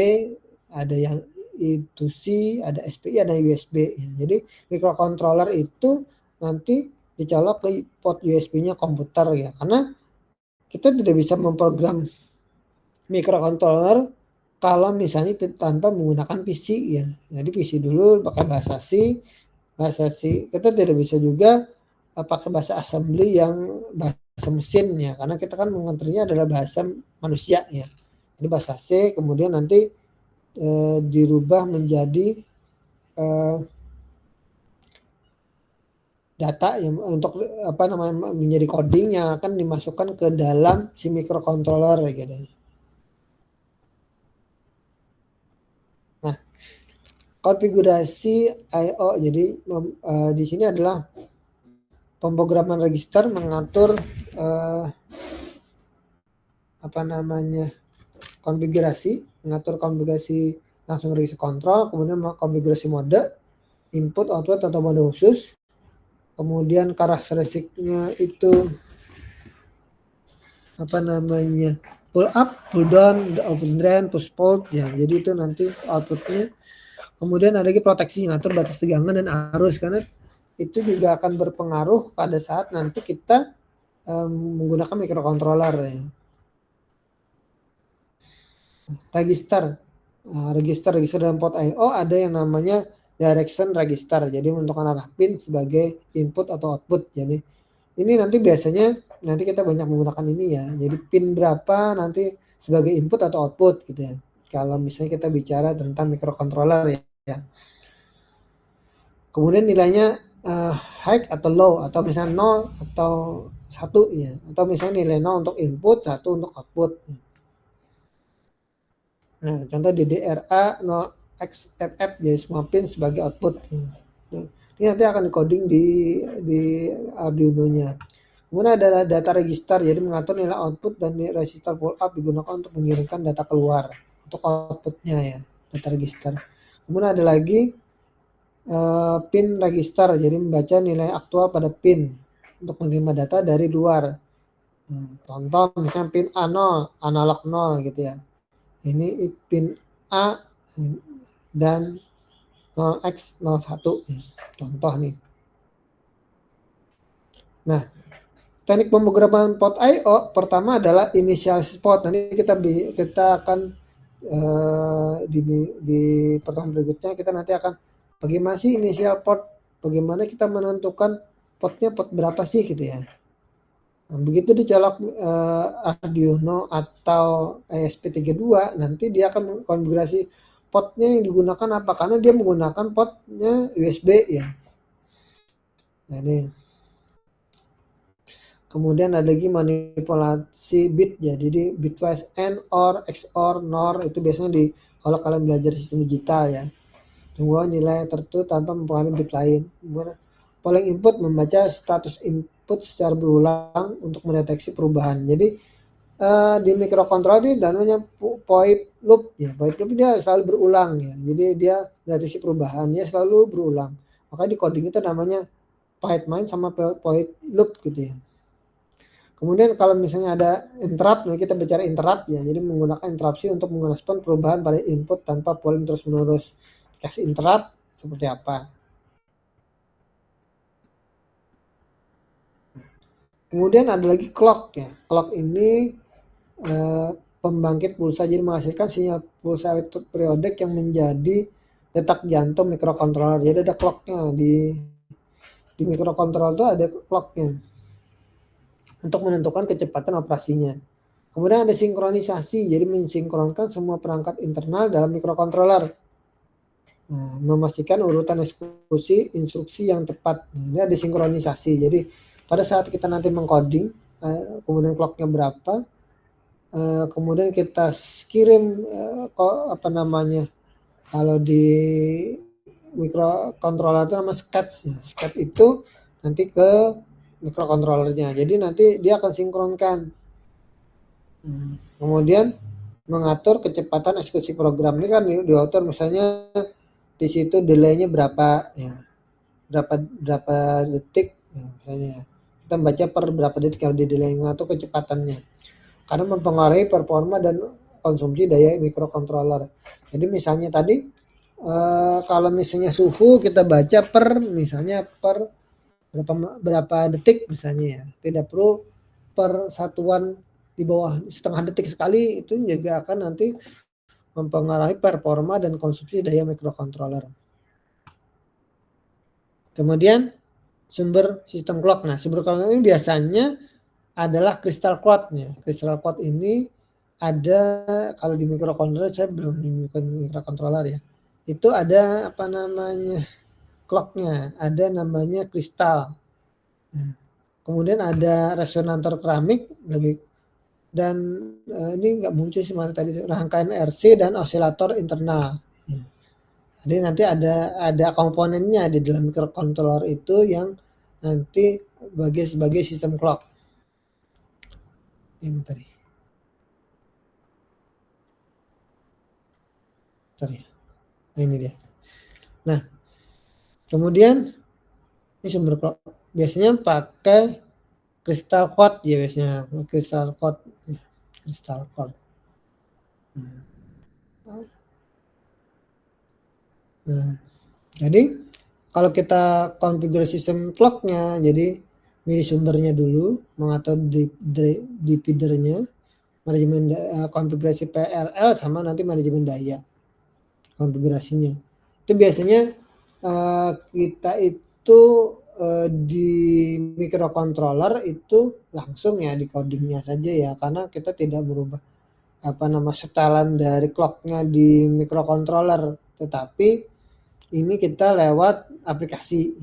ada yang I2C, ada SPI, ada USB. Jadi microcontroller itu nanti dicolok ke port USB-nya komputer ya. Karena kita tidak bisa memprogram microcontroller kalau misalnya tanpa menggunakan PC ya. Jadi PC dulu pakai bahasa C. Bahasa C kita tidak bisa juga pakai bahasa assembly yang bahasa mesin ya, karena kita kan mengontrolnya adalah bahasa manusia ya. Jadi bahasa C kemudian nanti dirubah menjadi data yang untuk menjadi coding yang akan dimasukkan ke dalam si microcontroller gitu. Nah, konfigurasi I/O jadi di sini adalah pemrograman register mengatur konfigurasi, mengatur konfigurasi langsung register kontrol, kemudian konfigurasi mode, input, output atau mode khusus. Kemudian karakteristiknya itu apa namanya, pull up, pull down, open drain, push pull ya. Jadi itu nanti outputnya. Kemudian ada lagi proteksi, ngatur batas tegangan dan arus, karena itu juga akan berpengaruh pada saat nanti kita menggunakan microcontroller ya. Register dalam port I/O ada yang namanya direction register. Jadi menentukan arah pin sebagai input atau output. Jadi ini nanti biasanya nanti kita banyak menggunakan ini ya. Jadi pin berapa nanti sebagai input atau output gitu ya. Kalau misalnya kita bicara tentang microcontroller ya. Kemudian nilainya high atau low, atau misalnya 0 atau 1 ya. Atau misalnya nilai 0 untuk input, 1 untuk output. Nah, contoh DDRA 0xFF jadi semua pin sebagai output. Nah, ini nanti akan di-coding di Arduino-nya. Kemudian ada data register, jadi mengatur nilai output dan nilai register pull up digunakan untuk mengirimkan data keluar untuk outputnya ya, data register. Kemudian ada lagi pin register, jadi membaca nilai aktual pada pin untuk menerima data dari luar. Contoh misalnya pin A0, analog 0 gitu ya. Ini pin A dan 0x01 contoh nih. Nah, teknik pemrograman port I/O pertama adalah initialize port. Nanti kita akan di pertemuan berikutnya kita nanti akan bagaimana sih initial port, bagaimana kita menentukan portnya port berapa sih gitu ya. Nah, begitu dicolok Arduino atau ESP32 nanti dia akan mengkonfigurasi portnya yang digunakan apa, karena dia menggunakan portnya USB ya. Nah, ini kemudian ada lagi manipulasi bit ya, jadi bitwise AND, OR, XOR, NOR itu biasanya kalau kalian belajar sistem digital ya, tunggu nilai tertentu tanpa mempengaruhi bit lain. Kemudian polling input membaca status input secara berulang untuk mendeteksi perubahan. Jadi di microcontroller ini namanya point loop ya, point loop dia selalu berulang ya, jadi dia mendeteksi perubahannya selalu berulang, maka di coding itu namanya point main sama point loop gitu ya. Kemudian kalau misalnya ada interrupt, nah kita bicara interrupt ya, jadi menggunakan interupsi untuk merespon perubahan pada input tanpa polling terus menerus. Kasih interrupt seperti apa. Kemudian ada lagi clock ya, clock ini pembangkit pulsa, jadi menghasilkan sinyal pulsa elektrik periodik yang menjadi detak jantung microcontroller. Jadi ada clocknya di microcontroller itu ada clocknya untuk menentukan kecepatan operasinya. Kemudian ada sinkronisasi, jadi mensinkronkan semua perangkat internal dalam microcontroller. Nah, memastikan urutan eksekusi instruksi yang tepat. Nah, ini ada sinkronisasi. Jadi pada saat kita nanti mengcoding, kemudian clocknya berapa, kemudian kita kirim kalau di microcontroller itu nama sketch ya. Sketch itu nanti ke microcontrollernya. Jadi nanti dia akan sinkronkan. Kemudian mengatur kecepatan eksekusi program. Ini kan diatur misalnya di situ delaynya berapa ya. Berapa detik ya, misalnya. Kita membaca per berapa detik kalau di delay, mengatur kecepatannya. Karena mempengaruhi performa dan konsumsi daya microcontroller. Jadi misalnya tadi kalau misalnya suhu kita baca per berapa detik misalnya ya. Tidak perlu per satuan di bawah setengah detik sekali, itu juga akan nanti mempengaruhi performa dan konsumsi daya microcontroller. Kemudian sumber sistem clock. Nah, sumber clock ini biasanya adalah crystal clock ya. Crystal clock ini ada kalau di microcontroller, saya belum di microcontroller ya. Itu ada apa namanya clocknya, ada namanya kristal. Nah, kemudian ada resonator keramik dan ini nggak muncul sih mana tadi, rangkaian RC dan osilator internal. Ya. Jadi nanti ada komponennya di dalam microcontroller itu yang nanti sebagai sistem clock. Ini tadi. Nah, ini dia. Nah, Kemudian ini sumber clock. Biasanya pakai crystal code ya biasanya. Crystal code. Crystal code. Nah, jadi kalau kita konfigurasi sistem clocknya, jadi milih sumbernya dulu, mengatur dividernya, manajemen konfigurasi PLL sama nanti manajemen daya konfigurasinya. Itu biasanya kita itu di microcontroller itu langsung ya di codingnya saja ya, karena kita tidak merubah setelan dari clocknya di microcontroller, tetapi ini kita lewat aplikasi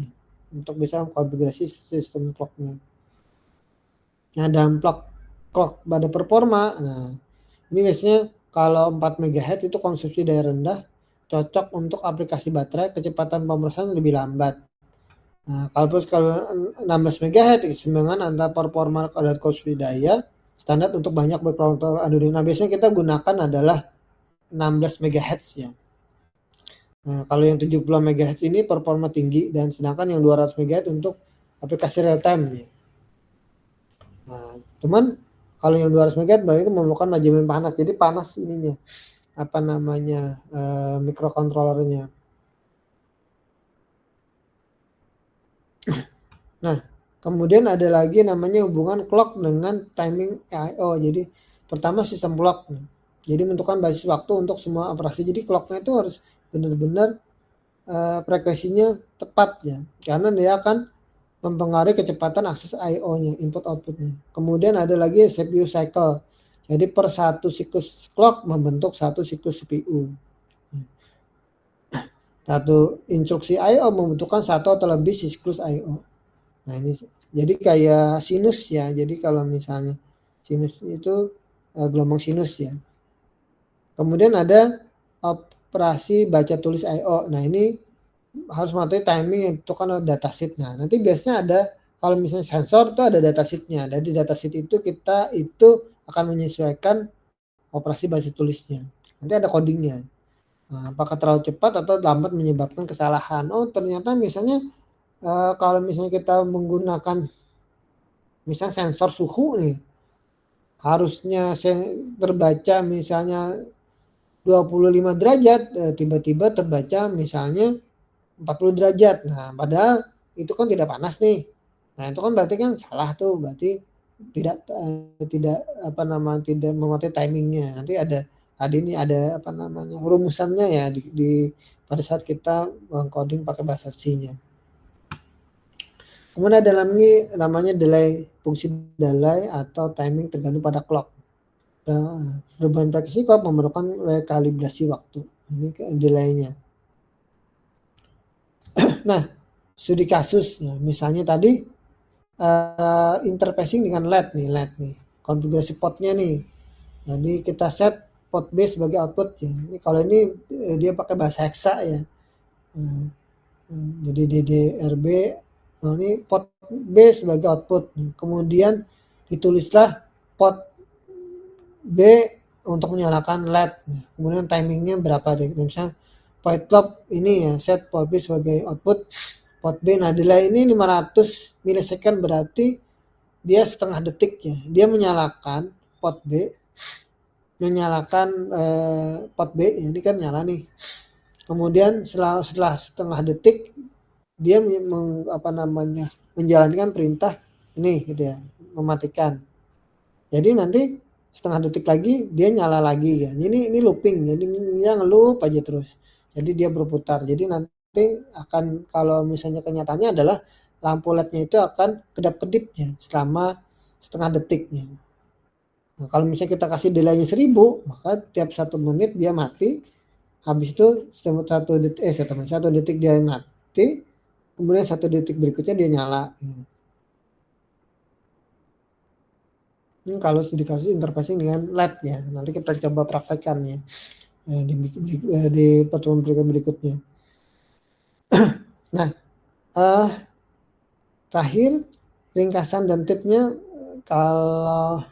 untuk bisa mengkonfigurasi sistem clocknya. Nah, dalam clock pada performa, nah ini biasanya kalau 4 MHz itu konsumsi daya rendah, cocok untuk aplikasi baterai, kecepatan pemrosesan lebih lambat. Nah, kalau 16 MHz keseimbangan antara performa dan konsumsi daya standar untuk banyak microcontroller Arduino. Nah, biasanya kita gunakan adalah 16 MHz ya. Nah, kalau yang 70 MHz ini performa tinggi dan sedangkan yang 200 MHz untuk aplikasi real time ya. Nah, cuman kalau yang 200 MHz berarti itu memerlukan manajemen panas. Jadi panas ininya microcontrollernya. Nah, kemudian ada lagi namanya hubungan clock dengan timing I/O. Jadi pertama sistem clock. Jadi menentukan basis waktu untuk semua operasi. Jadi clocknya itu harus benar-benar frekuensinya tepat ya, karena dia akan mempengaruhi kecepatan akses I/O-nya, input outputnya. Kemudian ada lagi CPU cycle. Jadi per satu siklus clock membentuk satu siklus CPU. Satu instruksi I/O membutuhkan satu atau lebih siklus I/O. Nah ini jadi kayak sinus ya. Jadi kalau misalnya sinus itu gelombang sinus ya. Kemudian ada operasi baca tulis I/O. Nah ini harus mematuhi timing yang itu kan datasheet. Nah nanti biasanya ada kalau misalnya sensor itu ada datasheetnya. Dan di datasheet itu kita itu akan menyesuaikan operasi baca tulisnya. Nanti ada codingnya. Nah, apakah terlalu cepat atau lambat menyebabkan kesalahan. Oh ternyata misalnya kalau misalnya kita menggunakan misalnya sensor suhu nih, harusnya terbaca misalnya 25 derajat, tiba-tiba terbaca misalnya 40 derajat. Nah, padahal itu kan tidak panas nih. Nah, itu kan berarti kan salah tuh, berarti tidak tidak mematuhi timingnya. Nanti ada rumusannya ya di pada saat kita coding pakai bahasa C-nya. Kemudian ada lagi namanya delay, fungsi delay atau timing tergantung pada clock. Perubahan frekuensi clock memerlukan rekalibrasi waktu. Ini delaynya. Nah, studi kasus, ya, misalnya tadi interfacing dengan LED nih, konfigurasi potnya nih. Jadi kita set pot B sebagai output ya. Ini kalau ini dia pakai bahasa hexa ya. Jadi DDRB, nah ini pot B sebagai output. Kemudian ditulislah pot B untuk menyalakan LED. Kemudian timingnya berapa deh? Misalnya point clock ini ya, set pot B sebagai output, pot B. Nah delay ini 500 milisecond berarti dia setengah detik ya. Dia menyalakan pot B, pot B ini kan nyala nih. Kemudian setelah setengah detik dia menjalankan perintah ini gitu ya, mematikan. Jadi nanti setengah detik lagi dia nyala lagi ya. Ini looping, jadi dia ngeloop aja terus. Jadi dia berputar. Jadi nanti akan kalau misalnya kenyataannya adalah lampu LED-nya itu akan kedap-kedipnya selama setengah detiknya. Nah, kalau misalnya kita kasih delay-nya 1000, maka tiap 1 menit dia mati. Habis itu 1 detik dia mati. Kemudian 1 detik berikutnya dia nyala. Kalau studi kasus interfacing dengan LED ya, nanti kita coba praktekkan ya di pertemuan berikutnya. Nah, terakhir ringkasan dan tipsnya, kalau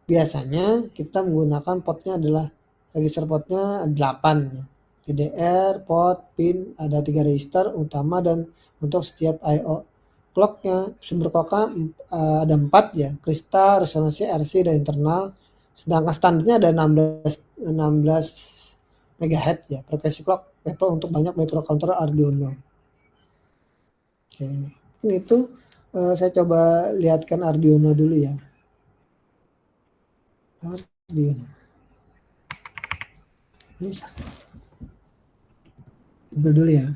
biasanya kita menggunakan potnya adalah register potnya 8 ya. DDR, port, pin, ada 3 register utama dan untuk setiap I/O. Clocknya, sumber clocknya ada 4 ya, kristal, resonansi, RC, dan internal. Sedangkan standarnya ada 16 MHz ya, frekuensi clock level untuk banyak microcontroller Arduino. Oke, ini tuh saya coba lihatkan Arduino dulu ya. Arduino. Ini dulu ya.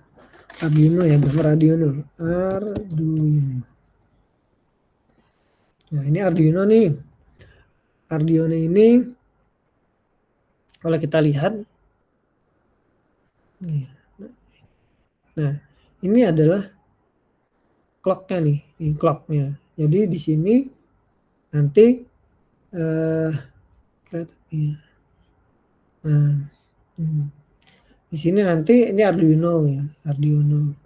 Arduino ya, gambar Arduino. Arduino. Nah, ini Arduino nih. Arduino ini kalau kita lihat nih. Nah, ini adalah clock-nya nih, ini clock-nya. Jadi di sini nanti nah, di sini nanti ini Arduino ya, Arduino.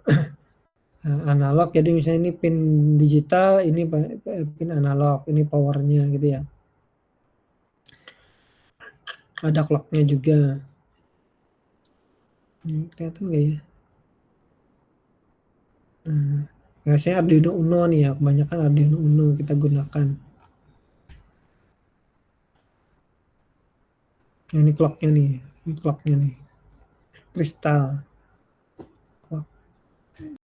Analog, jadi misalnya ini pin digital, ini pin analog, ini powernya gitu ya. Ada clocknya juga. Kelihatan nggak ya? Biasanya Arduino Uno nih ya, kebanyakan Arduino Uno kita gunakan. Nah, ini clocknya nih, kristal.